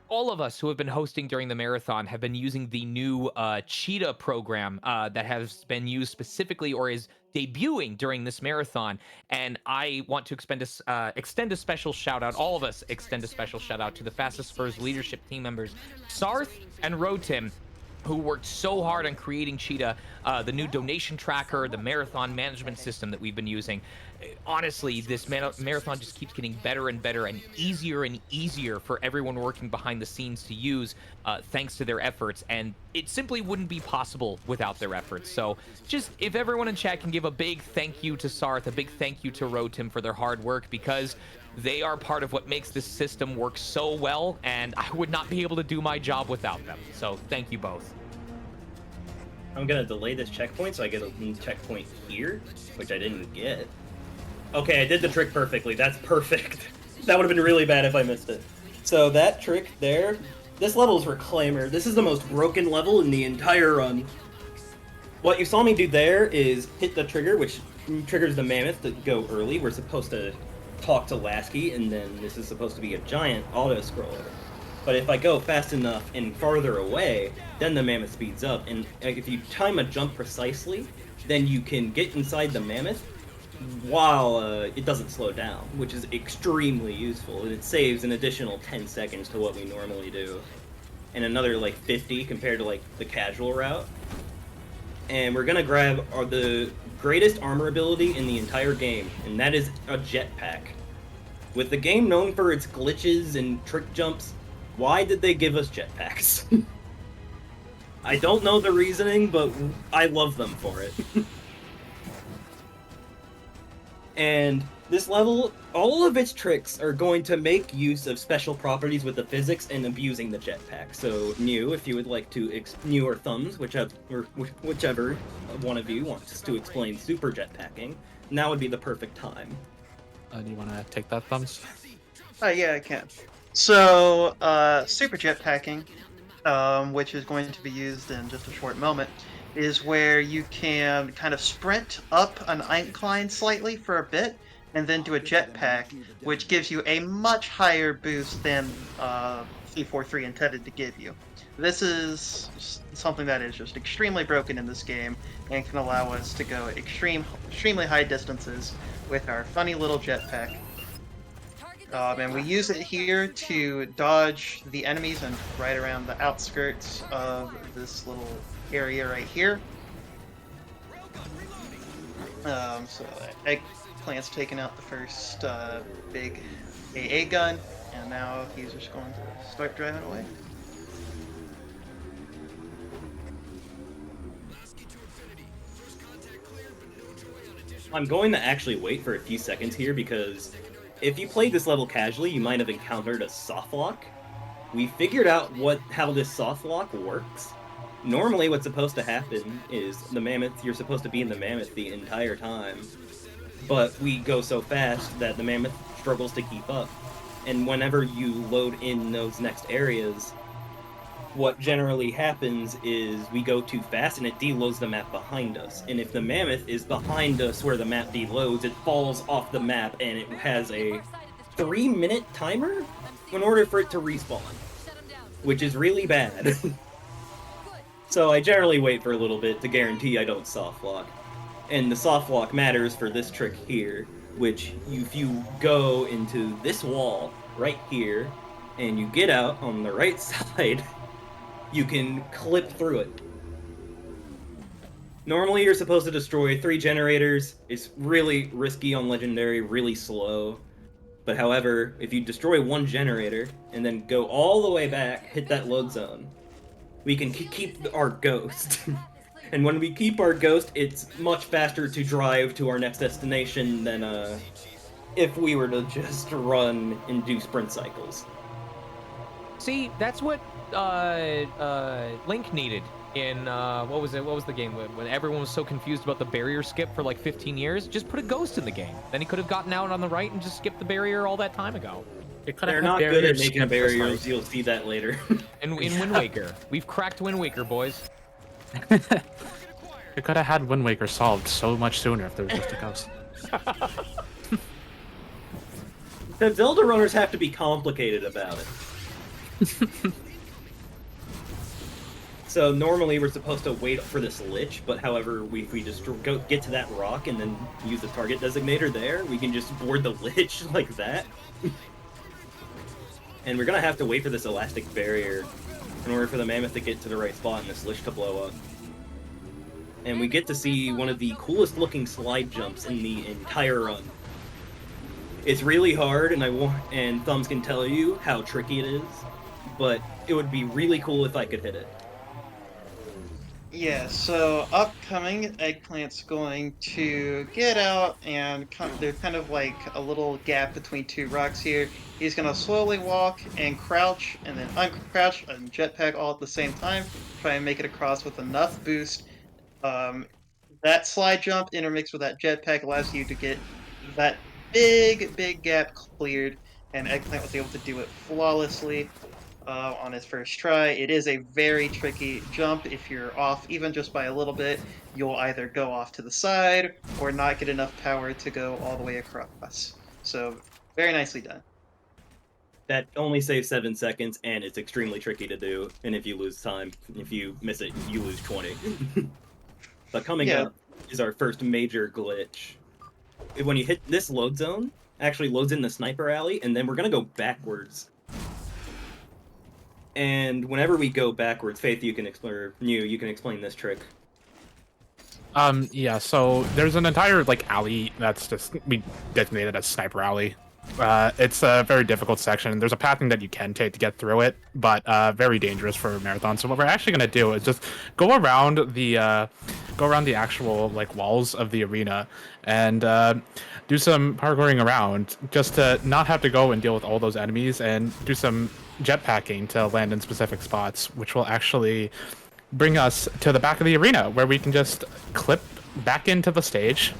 All of us who have been hosting during the marathon have been using the new Cheetah program that has been used specifically or is debuting during this marathon. And I want to extend a special shout out, all of us extend a special shout out to the Fastest Spurs leadership team members, Sarth and Rotim, who worked so hard on creating Cheetah, the new donation tracker, the marathon management system that we've been using. Honestly, this marathon just keeps getting better and better and easier for everyone working behind the scenes to use, thanks to their efforts. And it simply wouldn't be possible without their efforts. So just if everyone in chat can give a big thank you to Sarth, a big thank you to Rotim for their hard work, because they are part of what makes this system work so well, and I would not be able to do my job without them. So thank you both. I'm gonna delay this checkpoint so I get a checkpoint here, which I didn't get. Okay, I did the trick perfectly. That's perfect. That would have been really bad if I missed it. So that trick there, this level is Reclaimer. This is the most broken level in the entire run. What you saw me do there is hit the trigger, which triggers the mammoth to go early. We're supposed to talk to Lasky, and then this is supposed to be a giant auto-scroller. But if I go fast enough and farther away, then the mammoth speeds up. And if you time a jump precisely, then you can get inside the mammoth while it doesn't slow down, which is extremely useful. And it saves an additional 10 seconds to what we normally do. And another like 50 compared to like the casual route. And we're gonna grab the greatest armor ability in the entire game, and that is a jetpack. With the game known for its glitches and trick jumps, why did they give us jetpacks? I don't know the reasoning, but I love them for it. And this level, all of its tricks are going to make use of special properties with the physics and abusing the jetpack. So, New, if you would like to, New or Thumbs, whichever one of you wants to explain super jetpacking, now would be the perfect time. Do you want to take that, Thumbs? Yeah, I can. So, super jetpacking which is going to be used in just a short moment, is where you can kind of sprint up an incline slightly for a bit, and then do a jetpack, which gives you a much higher boost than C43 intended to give you. This is something that is just extremely broken in this game and can allow us to go extremely high distances with our funny little jetpack. And we use it here to dodge the enemies and right around the outskirts of this little area right here. So Eggplant's taken out the first big AA gun, and now he's just going to start driving away. I'm going to actually wait for a few seconds here because if you played this level casually, you might have encountered a soft lock. We figured out how this soft lock works. Normally what's supposed to happen is the mammoth, you're supposed to be in the mammoth the entire time, but we go so fast that the mammoth struggles to keep up. And whenever you load in those next areas, what generally happens is we go too fast and it deloads the map behind us. And if the mammoth is behind us where the map deloads, it falls off the map and it has a 3-minute timer in order for it to respawn, which is really bad. So I generally wait for a little bit to guarantee I don't soft lock. And the soft lock matters for this trick here, which if you go into this wall right here and you get out on the right side, you can clip through it. Normally you're supposed to destroy 3 generators. It's really risky on Legendary, really slow. But however, if you destroy 1 generator and then go all the way back, hit that load zone, we can keep our ghost. And when we keep our ghost, it's much faster to drive to our next destination than if we were to just run and do sprint cycles. See, that's what Link needed in what was the game when everyone was so confused about the barrier skip for like 15 years? Just put a ghost in the game. Then he could have gotten out on the right and just skipped the barrier all that time ago. They're not good at making barriers. You'll see that later. In Wind Waker, we've cracked Wind Waker, boys. We could have had Wind Waker solved so much sooner if there was just a ghost. The Zelda runners have to be complicated about it. So normally we're supposed to wait for this lich, but however, if we just get to that rock and then use the target designator there, we can just board the lich like that. And we're gonna have to wait for this elastic barrier in order for the mammoth to get to the right spot and this lich to blow up. And we get to see one of the coolest looking slide jumps in the entire run. It's really hard, and Thumbs can tell you how tricky it is, but it would be really cool if I could hit it. Yeah, so upcoming, Eggplant's going to get out, and there's kind of like a little gap between 2 rocks here. He's going to slowly walk and crouch, and then uncrouch and jetpack all at the same time. Try and make it across with enough boost. That slide jump intermixed with that jetpack allows you to get that big gap cleared, and Eggplant was able to do it flawlessly. On his first try. It is a very tricky jump. If you're off even just by a little bit, you'll either go off to the side or not get enough power to go all the way across. So, very nicely done. That only saves 7 seconds, and it's extremely tricky to do, and if you lose time, if you miss it, you lose 20. But coming up is our first major glitch. When you hit this load zone, actually loads in the sniper alley, and then we're gonna go backwards. And whenever we go backwards, Faith, you can explain this trick. Yeah, so there's an entire alley that's just we designated as sniper alley. It's a very difficult section. There's a pathing that you can take to get through it, but very dangerous for a marathon. So what we're actually gonna do is just go around the actual walls of the arena and do some parkouring around, just to not have to go and deal with all those enemies, and do some jetpacking to land in specific spots, which will actually bring us to the back of the arena, where we can just clip back into the stage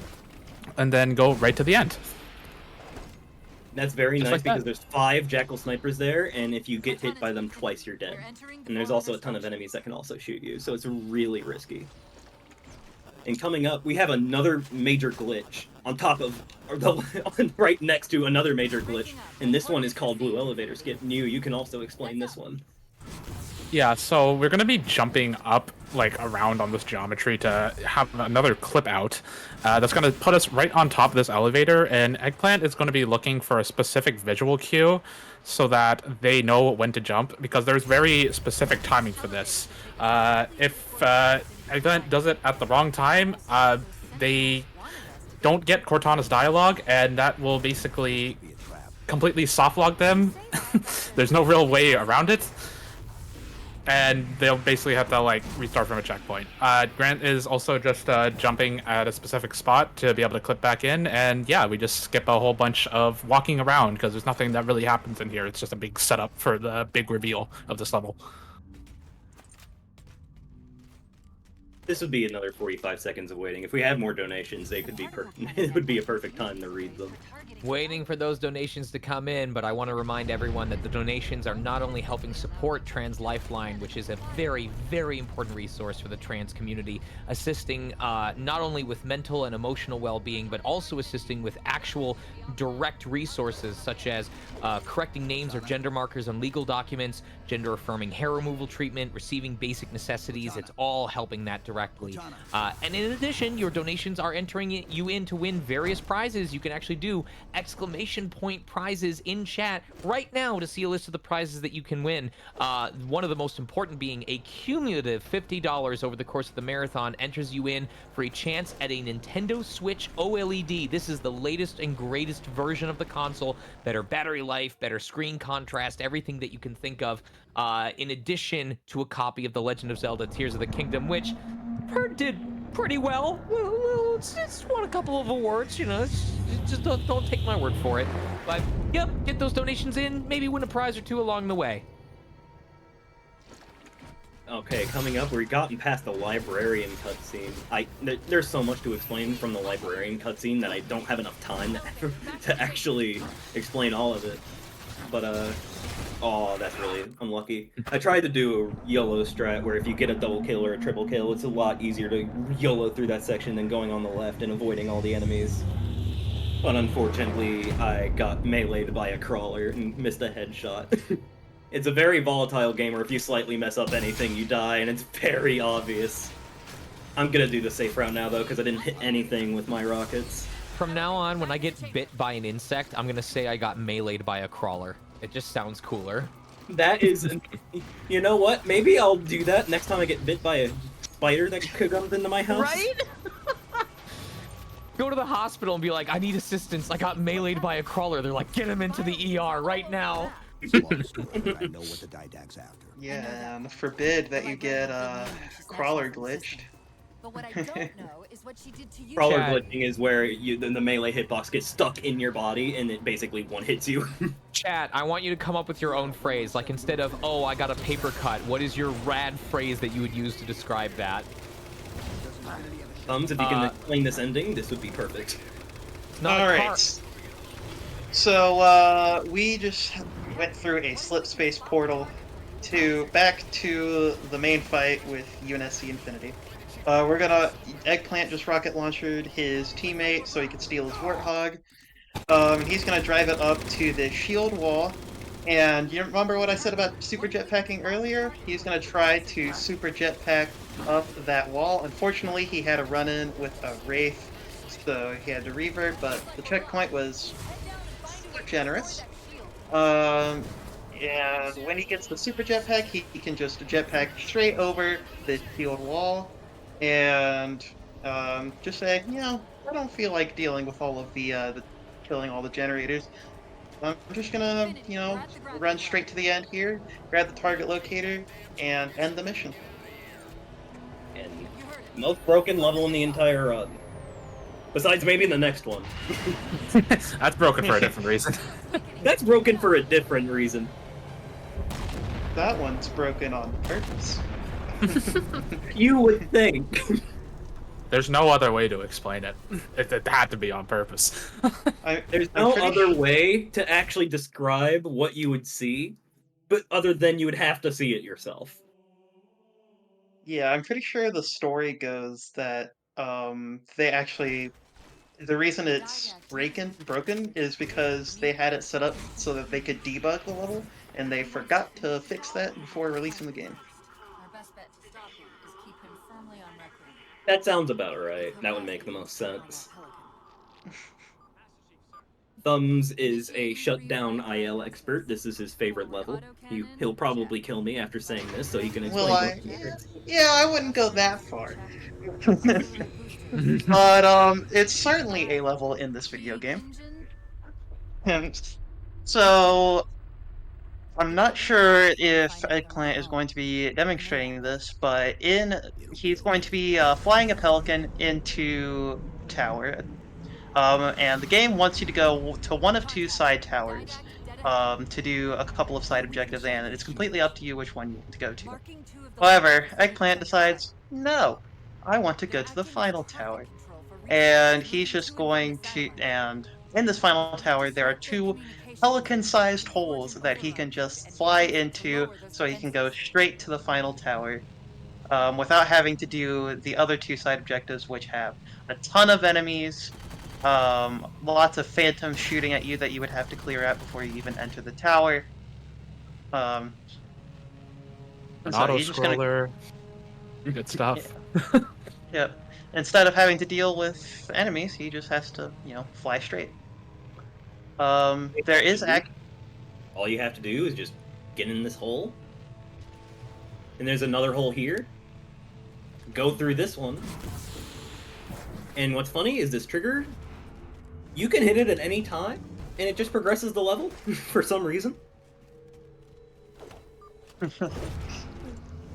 and then go right to the end. That's very Just nice like that. because there's 5 Jackal snipers there, and if you get hit by them twice, you're dead. And there's also a ton of enemies that can also shoot you, so it's really risky. And coming up, we have another major glitch on top of, or right next to another major glitch, and this one is called Blue Elevator Skip. You can also explain this one. Yeah, so we're gonna be jumping up like around on this geometry to have another clip out. That's gonna put us right on top of this elevator, and Eggplant is gonna be looking for a specific visual cue so that they know when to jump, because there's very specific timing for this. If Eggplant does it at the wrong time, they don't get Cortana's dialogue, and that will basically completely softlog them. There's no real way around it. And they'll basically have to like restart from a checkpoint. Grant is also just jumping at a specific spot to be able to clip back in, and yeah, we just skip a whole bunch of walking around because there's nothing that really happens in here. It's just a big setup for the big reveal of this level. This would be another 45 seconds of waiting. If we had more donations, they could be it would be a perfect time to read them. Waiting for those donations to come in, but I want to remind everyone that the donations are not only helping support Trans Lifeline, which is a very, very important resource for the trans community, assisting not only with mental and emotional well-being, but also assisting with actual direct resources such as correcting names or gender markers on legal documents, gender-affirming hair removal treatment, receiving basic necessities. It's all helping that directly. And in addition, your donations are entering you in to win various prizes. You can actually do exclamation point prizes in chat right now to see a list of the prizes that you can win. One of the most important being a cumulative $50 over the course of the marathon enters you in for a chance at a Nintendo Switch OLED. This is the latest and greatest version of the console. Better battery life, better screen contrast, everything that you can think of. In addition to a copy of The Legend of Zelda Tears of the Kingdom, which did pretty well. It's won a couple of awards, you know. Just don't take my word for it. But yep, get those donations in. Maybe win a prize or two along the way. Okay, coming up, we've gotten past the librarian cutscene. There's so much to explain from the librarian cutscene that I don't have enough time to actually explain all of it. But oh, that's really unlucky. I tried to do a YOLO strat where if you get a double kill or a triple kill, it's a lot easier to YOLO through that section than going on the left and avoiding all the enemies. But unfortunately, I got meleeed by a crawler and missed a headshot. It's a very volatile game where if you slightly mess up anything, you die, and it's very obvious. I'm gonna do the safe route now, though, because I didn't hit anything with my rockets. From now on, when I get bit by an insect, I'm gonna say I got meleeed by a crawler. It just sounds cooler. That is... You know what? Maybe I'll do that next time I get bit by a spider that comes into my house. Right? Go to the hospital and be like, I need assistance. I got meleeed by a crawler. They're like, get him into the ER right now. I know what the didact's after. Yeah, and forbid that you get crawler glitched. But what I don't know is what she did to you. Crawler Chat. glitching is where the melee hitbox gets stuck in your body and it basically one-hits you. Chat, I want you to come up with your own phrase. Like instead of, oh, I got a paper cut, what is your rad phrase that you would use to describe that? If you can explain this ending, this would be perfect. It's not a car. Alright. So, we just went through a slip space portal back to the main fight with UNSC Infinity. We're gonna... Eggplant just rocket launched his teammate so he could steal his Warthog. He's gonna drive it up to the shield wall. And you remember what I said about super jetpacking earlier? He's gonna try to super jetpack up that wall. Unfortunately, he had a run-in with a Wraith, so he had to revert, but the checkpoint was generous. And when he gets the super jetpack, he can just jetpack straight over the shield wall and just say, you know, I don't feel like dealing with all of the killing all the generators. I'm just gonna, you know, run straight to the end here, grab the target locator, and end the mission. And most broken level in the entire run. Besides maybe the next one. That's broken for a different reason. That's broken for a different reason. That one's broken on purpose. You would think. There's no other way to explain it. It had to be on purpose. There's I'm no pretty other way to actually describe what you would see, but other than you would have to see it yourself. Yeah, I'm pretty sure the story goes that they actually the reason it's broken is because they had it set up so that they could debug the level, and they forgot to fix that before releasing the game. Our best bet to stop him is keep him firmly on record. That sounds about right. That would make the most sense. Thumbs is a shutdown IL expert. This is his favorite level. He'll probably kill me after saying this, so he can Well, explain what it is. yeah, I wouldn't go that far. But it's certainly a level in this video game. And so I'm not sure if Eggplant is going to be demonstrating this, but he's going to be flying a pelican into tower. And the game wants you to go to one of two side towers to do a couple of side objectives, and it's completely up to you which one you want to go to. However, Eggplant decides, no, I want to go to the final tower. And he's just going to, and in this final tower, there are two pelican-sized holes that he can just fly into so he can go straight to the final tower without having to do the other two side objectives, which have a ton of enemies, lots of phantoms shooting at you that you would have to clear out before you even enter the tower. An So auto he's just gonna, scroller. Good stuff. yeah. Instead of having to deal with enemies, he just has to, fly straight. There is All you have to do is just get in this hole. And there's another hole here. Go through this one. And what's funny is this trigger, you can hit it at any time, and it just progresses the level for some reason.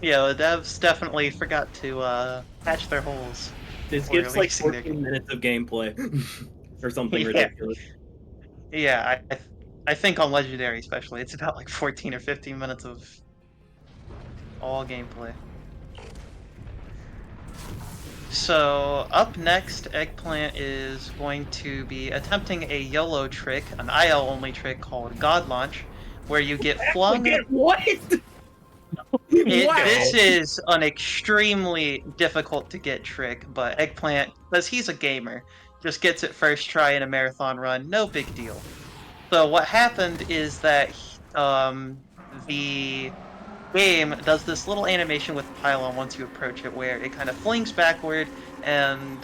Yeah, the devs definitely forgot to patch their holes. This before gives like releasing their 14 minutes of gameplay. Or something Yeah. ridiculous. Yeah, I think on Legendary especially, it's about like 14 or 15 minutes of all gameplay. So up next, Eggplant is going to be attempting a YOLO trick, an IL only trick called God Launch, where you get flung. What? This is an extremely difficult to get trick, but Eggplant, because he's a gamer, just gets it first try in a marathon run, no big deal. So what happened is that the game does this little animation with the pylon once you approach it, where it kind of flings backward and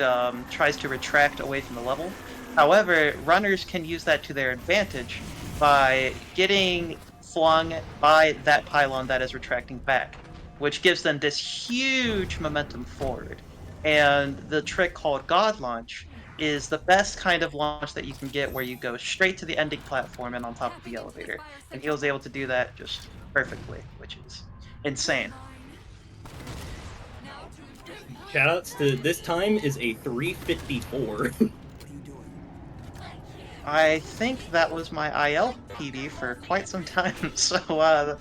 tries to retract away from the level. However, runners can use that to their advantage by getting flung by that pylon that is retracting back, which gives them this huge momentum forward. And the trick called God Launch is the best kind of launch that you can get, where you go straight to the ending platform and on top of the elevator. And he was able to do that just perfectly, which is insane. Shoutouts to this time is a 354. I think that was my IL PB for quite some time, so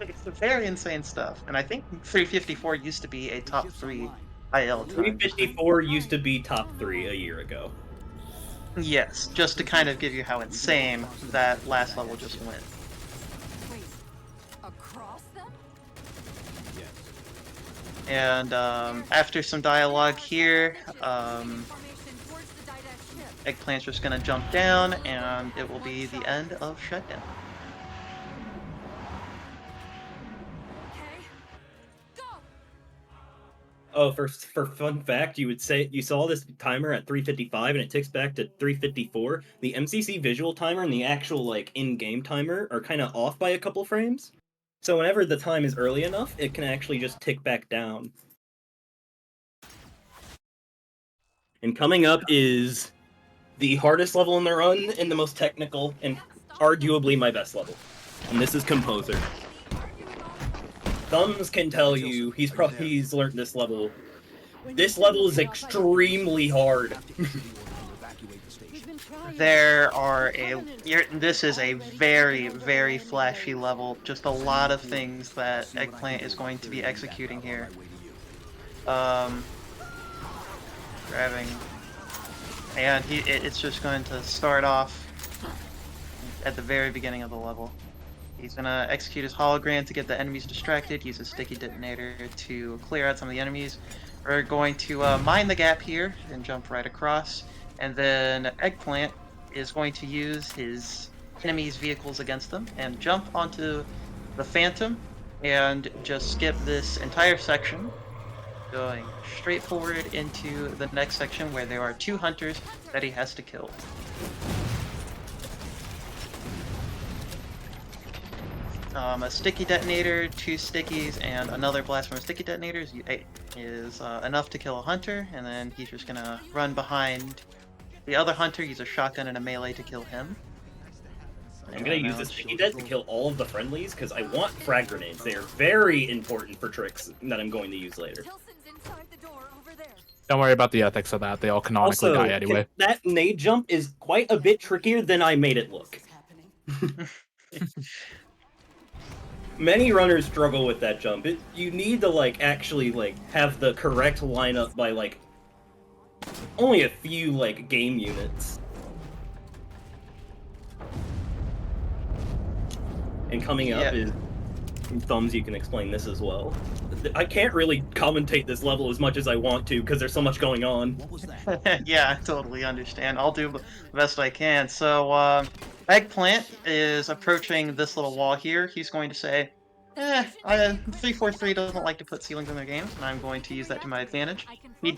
it's very insane stuff. And I think 354 used to be a top 3 IL time. 354 used to be top 3 a year ago. Yes, just to kind of give you how insane that last level just went. Wait, across them? And after some dialogue here, Formation towards the Didact ship. Eggplant's just gonna jump down, and it will be the end of Shutdown. Okay, go! Oh, for fun fact, you would say you saw this timer at 355 and it ticks back to 354. The MCC visual timer and the actual like in-game timer are kind of off by a couple frames. So whenever the time is early enough, it can actually just tick back down. And coming up is the hardest level in the run and the most technical and arguably my best level. And this is Composer. Thumbs can tell you he's learned this level. This level is extremely hard. This is a very, very flashy level. Just a lot of things that Eggplant is going to be executing here. grabbing, and it's just going to start off at the very beginning of the level. He's gonna execute his hologram to get the enemies distracted, use a sticky detonator to clear out some of the enemies. We're going to mine the gap here and jump right across, and then Eggplant is going to use his enemies' vehicles against them and jump onto the Phantom and just skip this entire section, going straight forward into the next section where there are 2 hunters that he has to kill. A sticky detonator, 2 stickies, and another blast from a sticky detonator is enough to kill a hunter, and then he's just gonna run behind the other hunter, use a shotgun and a melee to kill him. I'm gonna use this sticky det to kill all of the friendlies because I want frag grenades. They are very important for tricks that I'm going to use later. Tilson's inside the door over there. Don't worry about the ethics of that. They all canonically Also, die anyway. that nade jump is quite a bit trickier than I made it look. Many runners struggle with that jump. You need to like actually like have the correct lineup by like only a few like game units. And coming up is Thumbs. You can explain this as well. I can't really commentate this level as much as I want to because there's so much going on. What was that? Yeah, I totally understand. I'll do the best I can. So, Eggplant is approaching this little wall here. He's going to say, 343 doesn't like to put ceilings in their games, and I'm going to use that to my advantage. He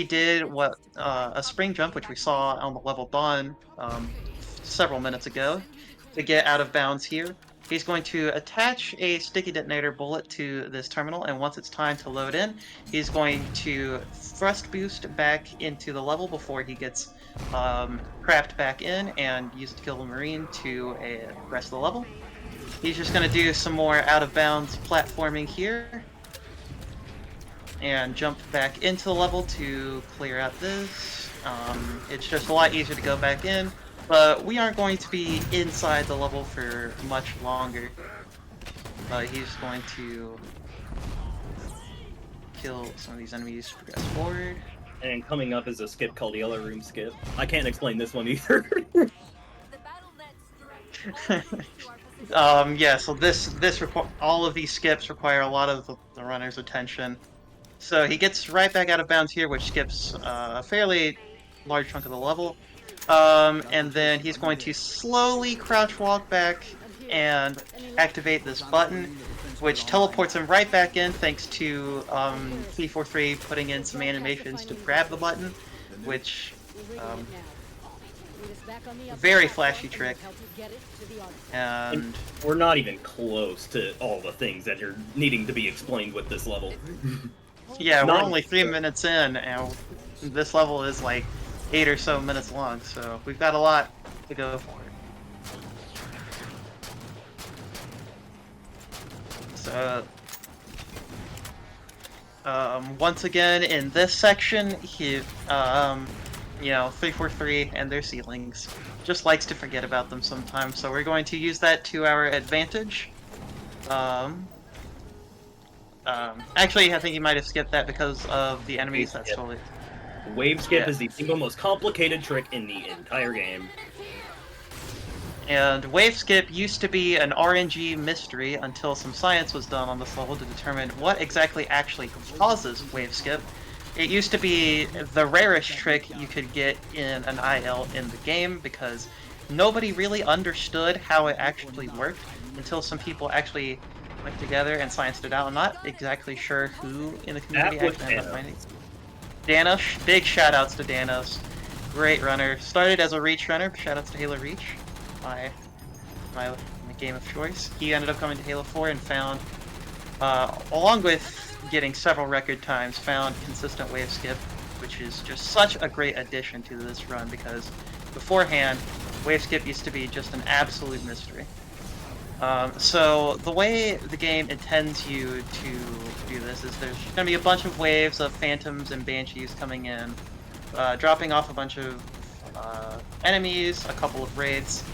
did what a spring jump, which we saw on the level Dawn several minutes ago, to get out of bounds here. He's going to attach a sticky detonator bullet to this terminal, and once it's time to load in, he's going to thrust boost back into the level before he gets crapped back in and use it to kill the Marine to the rest of the level. He's just going to do some more out-of-bounds platforming here, and jump back into the level to clear out this. It's just a lot easier to go back in. But we aren't going to be inside the level for much longer. He's going to kill some of these enemies, progress forward. And coming up is a skip called Yellow Room Skip. I can't explain this one either. Yeah, so all of these skips require a lot of the runner's attention. So he gets right back out of bounds here, which skips a fairly large chunk of the level. And then he's going to slowly crouch walk back and activate this button, which teleports him right back in thanks to 343 putting in some animations to grab the button, which very flashy trick. And we're not even close to all the things that are needing to be explained with this level. Yeah, we're only 3 minutes in, and this level is like 8 or so minutes long, so we've got a lot to go for. So, once again, in this section, 343 and their ceilings just likes to forget about them sometimes, so we're going to use that to our advantage. Actually, I think you might have skipped that because of the enemies. That's totally... Wave skip is the single most complicated trick in the entire game. And wave skip used to be an RNG mystery until some science was done on this level to determine what exactly actually causes wave skip. It used to be the rarest trick you could get in an IL in the game because nobody really understood how it actually worked until some people actually went together and scienced it out. I'm not exactly sure who in the community actually ended up finding it. Danos, big shoutouts to Danos. Great runner. Started as a Reach runner. Shoutouts to Halo Reach, my game of choice. He ended up coming to Halo 4 and found, along with getting several record times, found consistent wave skip, which is just such a great addition to this run because beforehand, wave skip used to be just an absolute mystery. So the way the game intends you to do this is there's going to be a bunch of waves of phantoms and banshees coming in, dropping off a bunch of enemies, a couple of raids,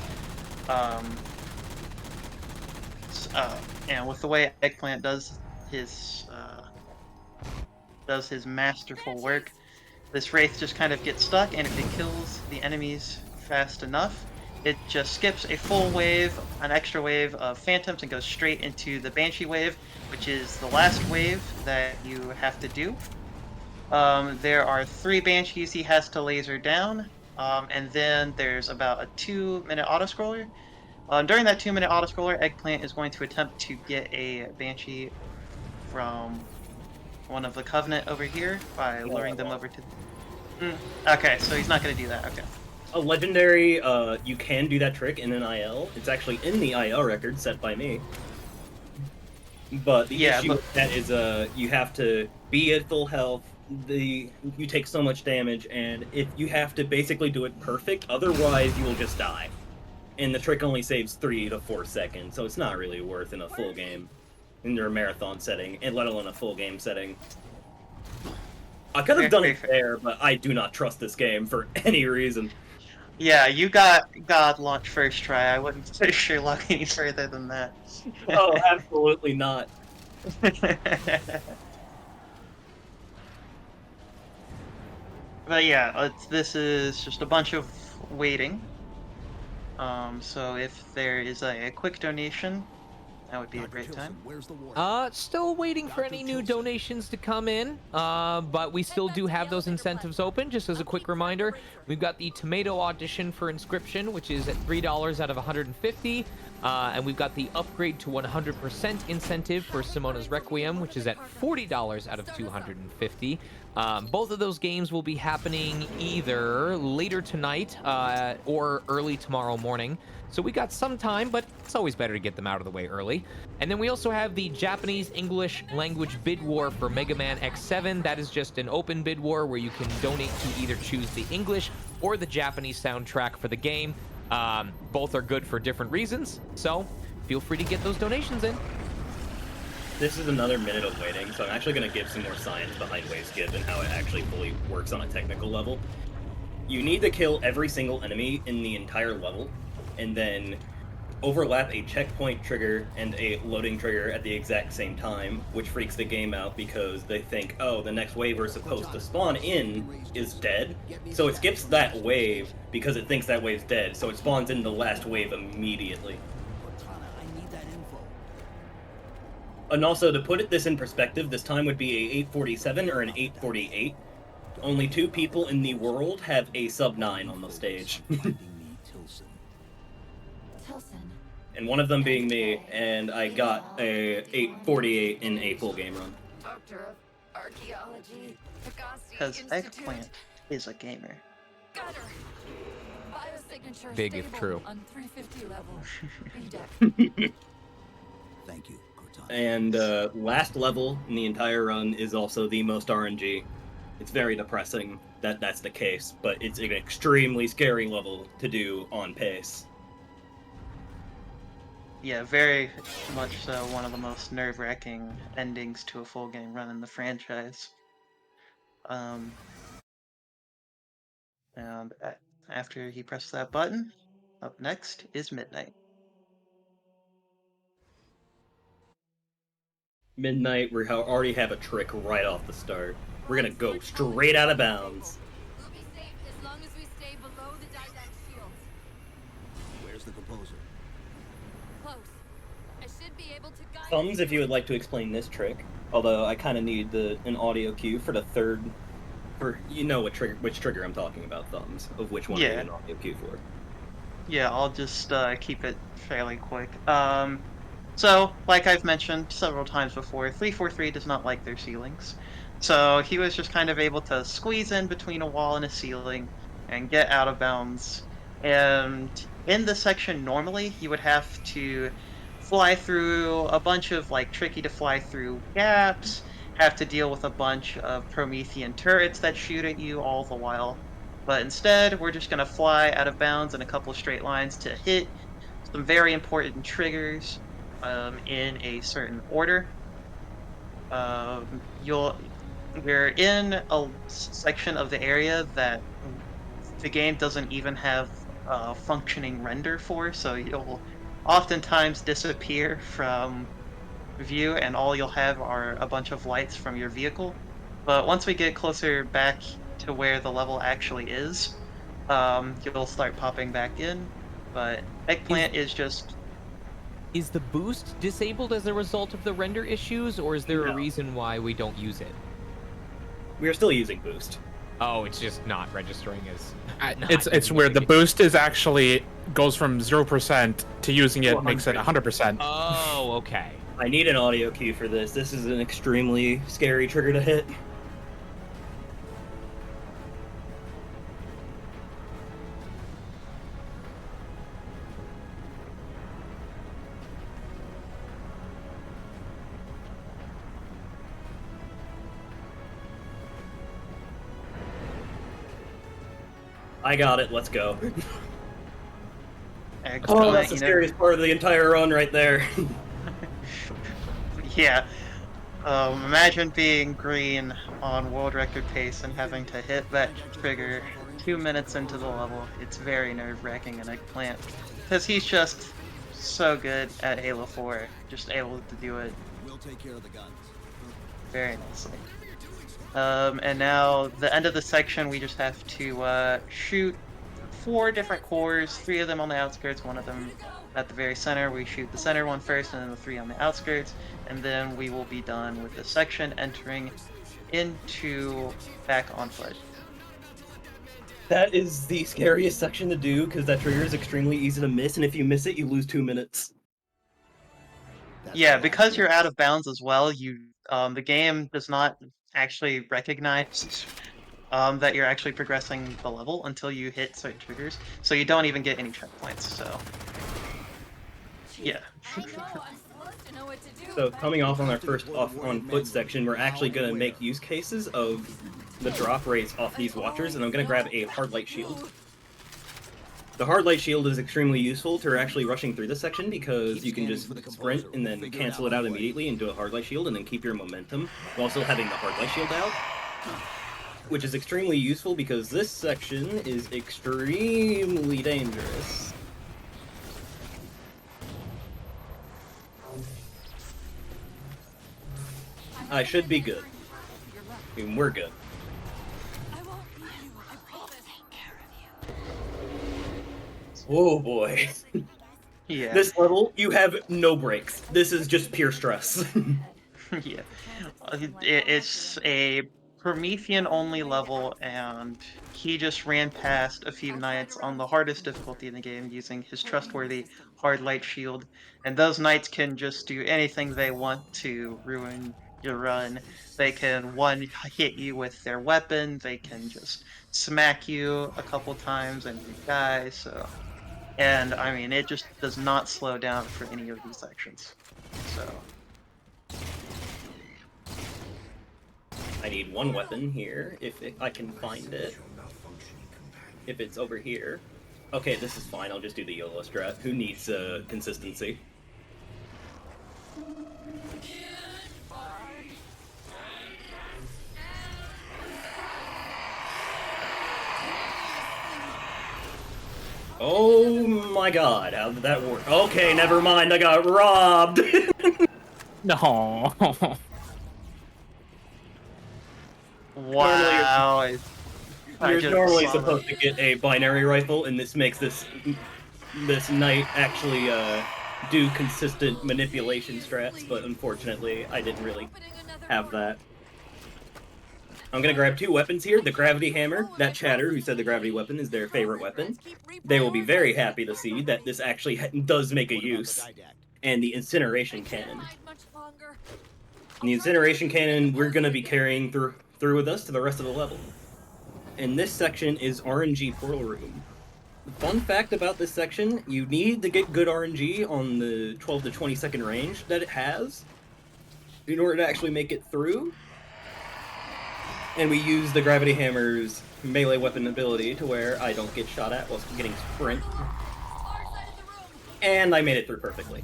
and with the way Eggplant does his masterful work, This Wraith just kind of gets stuck, and if it kills the enemies fast enough, it just skips a full wave, an extra wave of Phantoms, and goes straight into the Banshee wave, which is the last wave that you have to do. There are 3 Banshees he has to laser down, and then there's about a 2-minute autoscroller. During that 2-minute autoscroller, Eggplant is going to attempt to get a Banshee from one of the Covenant over here by luring them over to... Okay, so he's not going to do that. Okay. A legendary, you can do that trick in an IL. It's actually in the IL record set by me. But the issue with that is, you have to be at full health. You take so much damage, and if you have to basically do it perfect, otherwise you will just die. And the trick only saves 3 to 4 seconds, so it's not really worth in a full game, in your marathon setting, and let alone a full game setting. I could have done it there, but I do not trust this game for any reason. Yeah, you got God launch first try. I wouldn't push your luck any further than that. Oh, absolutely not. But yeah, this is just a bunch of waiting. So if there is a quick donation, that would be a great time. Where's the warrior? Still waiting for any new donations to come in, but we still do have those incentives open. Just as a quick reminder, we've got the Tomato Audition for Inscription, which is at $3 out of 150, and we've got the Upgrade to 100% incentive for Simona's Requiem, which is at $40 out of 250. Both of those games will be happening either later tonight or early tomorrow morning. So we got some time, but it's always better to get them out of the way early. And then we also have the Japanese-English language bid war for Mega Man X7. That is just an open bid war where you can donate to either choose the English or the Japanese soundtrack for the game. Both are good for different reasons, so feel free to get those donations in. This is another minute of waiting, so I'm actually going to give some more science behind wave skip and how it actually fully works on a technical level. You need to kill every single enemy in the entire level, and then overlap a checkpoint trigger and a loading trigger at the exact same time, which freaks the game out because they think, oh, the next wave we're supposed to spawn in is dead, so it skips that wave because it thinks that wave's dead, so it spawns in the last wave immediately. I need that info. And also, to put this in perspective, this time would be a 847 or an 848. Only 2 people in the world have a sub-9 on the stage. And one of them being me, and I got a 848 in a full game run. Because Eggplant is a gamer. Big if true. Thank you, Cortana. And last level in the entire run is also the most RNG. It's very depressing that that's the case, but it's an extremely scary level to do on pace. Yeah, very much so one of the most nerve-wracking endings to a full game run in the franchise. And after he presses that button, up next is Midnight. Midnight, we already have a trick right off the start. We're gonna go straight out of bounds. We'll be safe as long as we stay below the Didact shield. Where's the composer? Close. I should be able to guide Thumbs, if you would like to explain this trick. Although I kind of need an audio cue for the third, for you know which trigger I'm talking about. Thumbs, of which one I need an audio cue for. Yeah, I'll just keep it fairly quick. So, like I've mentioned several times before, 343 does not like their ceilings. So he was just kind of able to squeeze in between a wall and a ceiling and get out of bounds. And in this section, normally, you would have to fly through a bunch of, like, tricky to fly through gaps, have to deal with a bunch of Promethean turrets that shoot at you all the while. But instead, we're just going to fly out of bounds in a couple of straight lines to hit some very important triggers in a certain order. We're in a section of the area that the game doesn't even have a functioning render for, so you'll oftentimes disappear from view and all you'll have are a bunch of lights from your vehicle. But once we get closer back to where the level actually is, you'll start popping back in. But Eggplant is just Is the boost disabled as a result of the render issues, or is there a No. reason why we don't use it? We are still using boost. Oh, it's just not registering as. not It's using weird. The it. boost is actually goes from 0% to using it makes it 100. 100%. Oh, okay. I need an audio cue for this. This is an extremely scary trigger to hit. I got it. Let's go. Eggplant, Oh, that's the scariest part of the entire run right there. Yeah. Imagine being green on world record pace and having to hit that trigger 2 minutes into the level. It's very nerve-wracking in Eggplant. Because he's just so good at Halo 4, just able to do it We'll take care of the guns. very nicely. And now, the end of the section, we just have to shoot 4 different cores, 3 of them on the outskirts, 1 of them at the very center. We shoot the center one first, and then the 3 on the outskirts, and then we will be done with this section, entering into back on foot. That is the scariest section to do because that trigger is extremely easy to miss, and if you miss it, you lose 2 minutes. Yeah, because you're out of bounds as well, the game does not actually recognize that you're actually progressing the level until you hit certain triggers, so you don't even get any checkpoints, so yeah. I know, I'm supposed to know what to do. So coming off on our first off-on-foot section, we're actually going to make use cases of the drop rates off these watchers, and I'm going to grab a hard light shield. The hard light shield is extremely useful to actually rushing through this section because you can just sprint and then cancel it out immediately and do a hard light shield and then keep your momentum while still having the hard light shield out. Which is extremely useful because this section is extremely dangerous. I should be good. I mean, we're good. I won't leave you, I promise. Oh boy. Yeah. This level, you have no breaks. This is just pure stress. Yeah. It's a Promethean only level, and he just ran past a few knights on the hardest difficulty in the game using his trustworthy hard light shield. And those knights can just do anything they want to ruin your run. They can one hit you with their weapon, they can just smack you a couple times and you die, so and I mean it just does not slow down for any of these sections. So I need one weapon here, if I can find it. If it's over here. Okay, this is fine, I'll just do the YOLO strat. Who needs consistency? Oh my god, how did that work? Okay, never mind, I got robbed! No. wow. I You're just normally saw supposed to get a binary rifle, and this makes this knight actually do consistent manipulation strats, but unfortunately, I didn't really have that. I'm gonna grab 2 weapons here. The gravity hammer, that chatter who said the gravity weapon is their favorite weapon. They will be very happy to see that this actually does make a use. And the incineration cannon. And the incineration cannon we're gonna be carrying through with us to the rest of the level. And this section is RNG Portal Room. The fun fact about this section, you need to get good RNG on the 12 to 20 second range that it has in order to actually make it through. And we use the Gravity Hammer's melee weapon ability to where I don't get shot at while getting sprint. And I made it through perfectly.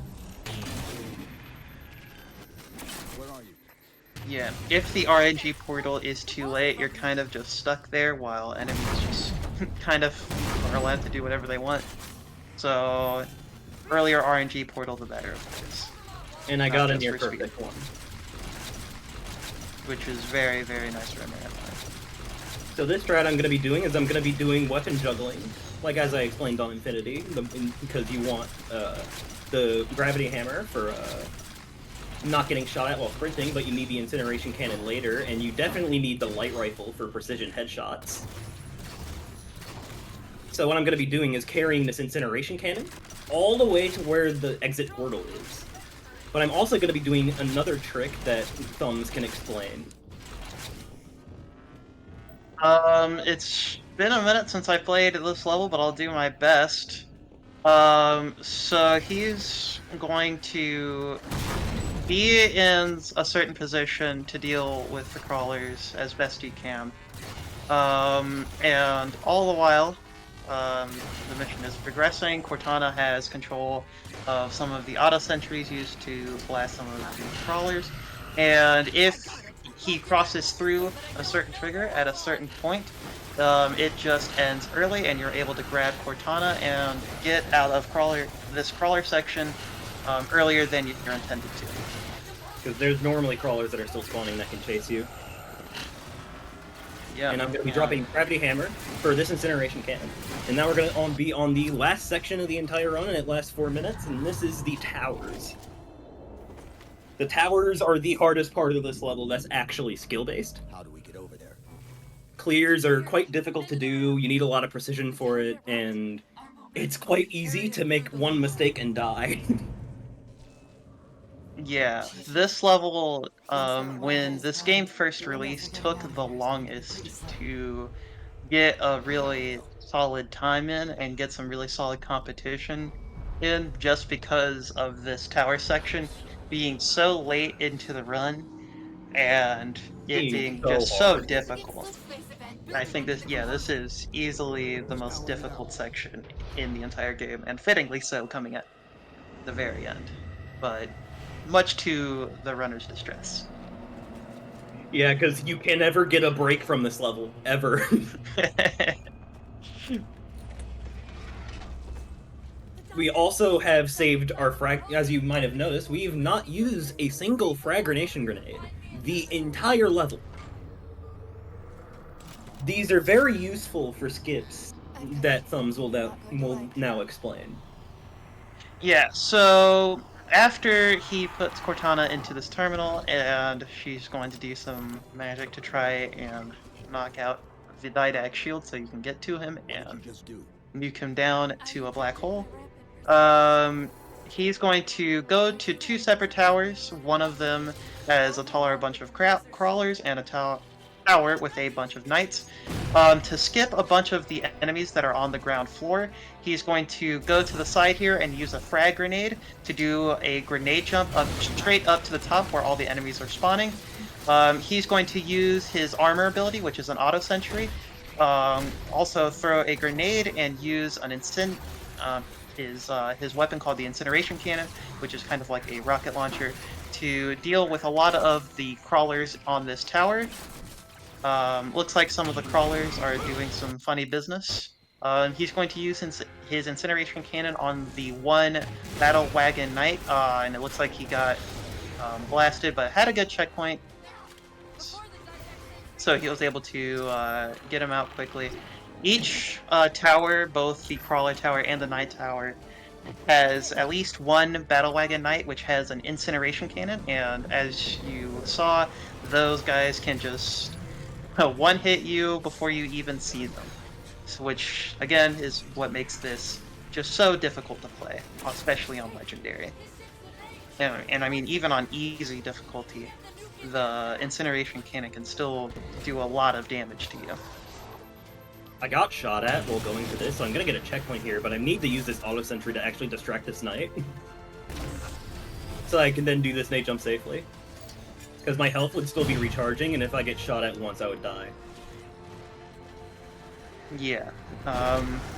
Where are you? Yeah, if the RNG portal is too late, you're kind of just stuck there while enemies just kind of are allowed to do whatever they want. So, earlier RNG portal, the better, of course. And I Not got a just near for speed. perfect one. Which is very, very nice for a marathon. So this strat I'm going to be doing is I'm going to be doing weapon juggling, like as I explained on Infinity, because you want the gravity hammer for not getting shot at while sprinting, but you need the incineration cannon later, and you definitely need the light rifle for precision headshots. So what I'm going to be doing is carrying this incineration cannon all the way to where the exit portal is. But I'm also going to be doing another trick that Thumbs can explain. It's been a minute since I played at this level, but I'll do my best. So he's going to be in a certain position to deal with the crawlers as best he can. And all the while, the mission is progressing. Cortana has control of some of the auto sentries used to blast some of the crawlers. And if he crosses through a certain trigger at a certain point, it just ends early, and you're able to grab Cortana and get out of this crawler section earlier than you're intended to. Because there's normally crawlers that are still spawning that can chase you. Yeah. And I'm going to be dropping Gravity Hammer for this Incineration Cannon. And now we're going to be on the last section of the entire run, and it lasts 4 minutes, and this is the towers. The towers are the hardest part of this level that's actually skill-based. How do we get over there? Clears are quite difficult to do, you need a lot of precision for it, and it's quite easy to make one mistake and die. Yeah, this level, when this game first released, took the longest to get a really solid time in and get some really solid competition in, just because of this tower section being so late into the run and it being So just so hard. difficult. I think this is easily the most difficult section in the entire game, and fittingly so, coming at the very end. But much to the runner's distress. Yeah, because you can never get a break from this level, ever. We also have saved our frag, as you might have noticed, we have not used a single fragrination grenade the entire level. These are very useful for skips that Thumbs will now explain. Yeah, so after he puts Cortana into this terminal, and she's going to do some magic to try and knock out the Didac shield so you can get to him What did you and just do? nuke him down to a black hole. He's going to go to two separate towers. One of them has a taller bunch of crawlers and a tower with a bunch of knights. To skip a bunch of the enemies that are on the ground floor, he's going to go to the side here and use a frag grenade to do a grenade jump up straight up to the top where all the enemies are spawning. He's going to use his armor ability, which is an auto sentry. Also throw a grenade and use an his weapon called the incineration cannon, which is kind of like a rocket launcher, to deal with a lot of the crawlers on this tower. Looks like some of the crawlers are doing some funny business. He's going to use his incineration cannon on the one battle wagon knight, and it looks like he got blasted, but had a good checkpoint, so he was able to get him out quickly. Each tower, both the crawler tower and the knight tower, has at least one battle wagon knight, which has an incineration cannon, and as you saw, those guys can just one hit you before you even see them, which again is what makes this just so difficult to play, especially on legendary. And I mean, even on easy difficulty, the incineration cannon can still do a lot of damage to you. I got shot at while going for this, so I'm gonna get a checkpoint here, but I need to use this auto sentry to actually distract this knight. So I can then do this nade jump safely. Because my health would still be recharging, and if I get shot at once, I would die. Yeah,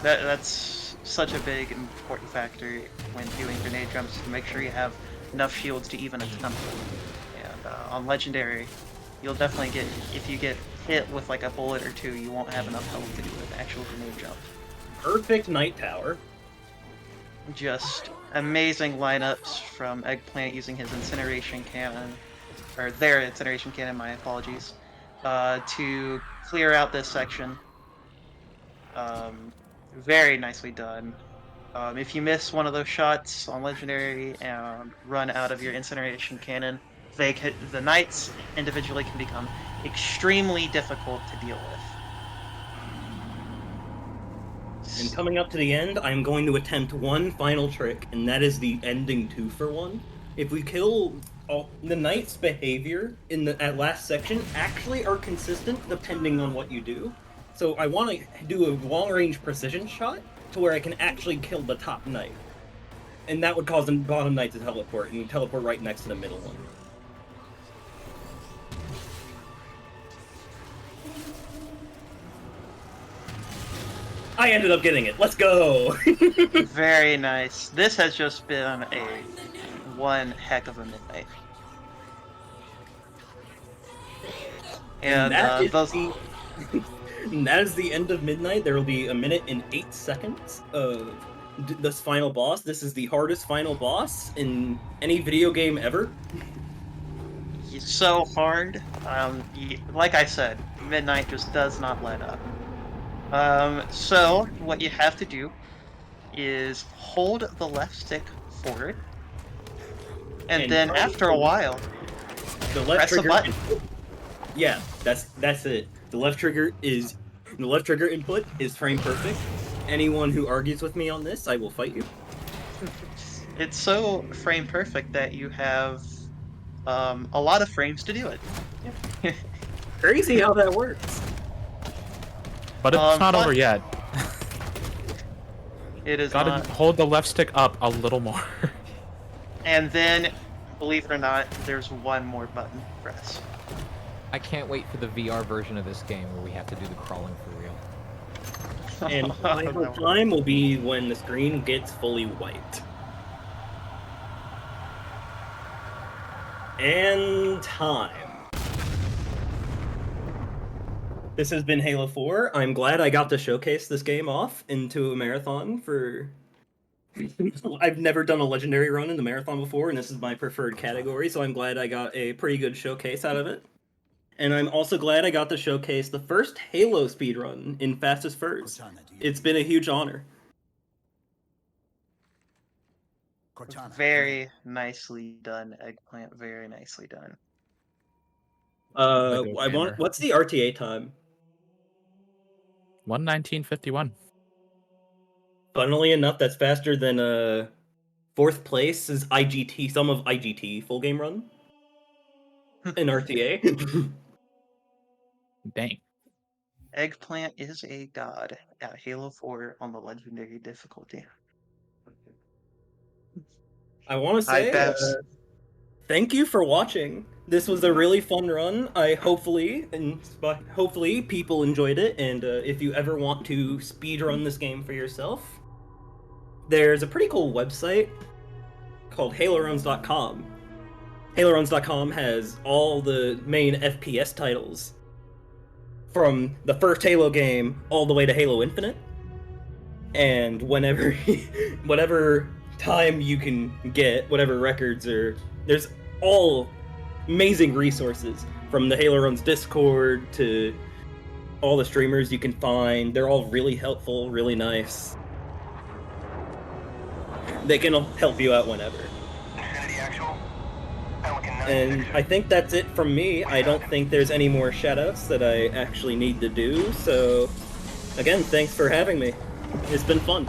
that's such a big important factor when doing grenade jumps, to make sure you have enough shields to even attempt them. And on legendary, you'll definitely get, if you get hit with like a bullet or two, you won't have enough health to do an actual grenade jump. Perfect Knight Tower. Just amazing lineups from Eggplant using his incineration cannon, or their incineration cannon, my apologies. to clear out this section. Very nicely done. If you miss one of those shots on Legendary and run out of your incineration cannon, the knights individually can become extremely difficult to deal with. And coming up to the end, I'm going to attempt one final trick, and that is the ending 2-for-1. If we kill the knight's behavior at last section actually are consistent depending on what you do. So I want to do a long-range precision shot to where I can actually kill the top knight. And that would cause the bottom knight to teleport, and teleport right next to the middle one. I ended up getting it. Let's go! Very nice. This has just been one heck of a midnight. And that is the end of midnight. There will be 1 minute and 8 seconds of this final boss. This is the hardest final boss in any video game ever. It's so hard. Like I said, midnight just does not let up. So what you have to do is hold the left stick forward, and then after a while, the left press a button. Yeah, that's it. The left trigger input is frame perfect. Anyone who argues with me on this, I will fight you. It's so frame perfect that you have a lot of frames to do it. Crazy how that works. But it's not over yet. It is Gotta not. hold the left stick up a little more. And then, believe it or not, there's one more button to press. I can't wait for the VR version of this game where we have to do the crawling for real. And the final time will be when the screen gets fully white. And time. This has been Halo 4. I'm glad I got to showcase this game off into a marathon for... I've never done a legendary run in the marathon before, and this is my preferred category, so I'm glad I got a pretty good showcase out of it. And I'm also glad I got to showcase the first Halo speedrun in Fastest First. It's been a huge honor. Very nicely done, Eggplant. Very nicely done. What's the RTA time? 1:19:51. Funnily enough, that's faster than 4th place is IGT, some of IGT full game run in RTA. Dang. Eggplant is a god at Halo 4 on the legendary difficulty. I want to say thank you for watching. This was a really fun run. Hopefully people enjoyed it, and if you ever want to speedrun this game for yourself, there's a pretty cool website called HaloRuns.com. HaloRuns.com has all the main FPS titles from the first Halo game all the way to Halo Infinite. And whatever time you can get, whatever records there's all amazing resources from the Halo Runs Discord to all the streamers you can find. They're all really helpful, really nice. They can help you out whenever. And I think that's it from me. I don't think there's any more shoutouts that I actually need to do, so again, thanks for having me. It's been fun.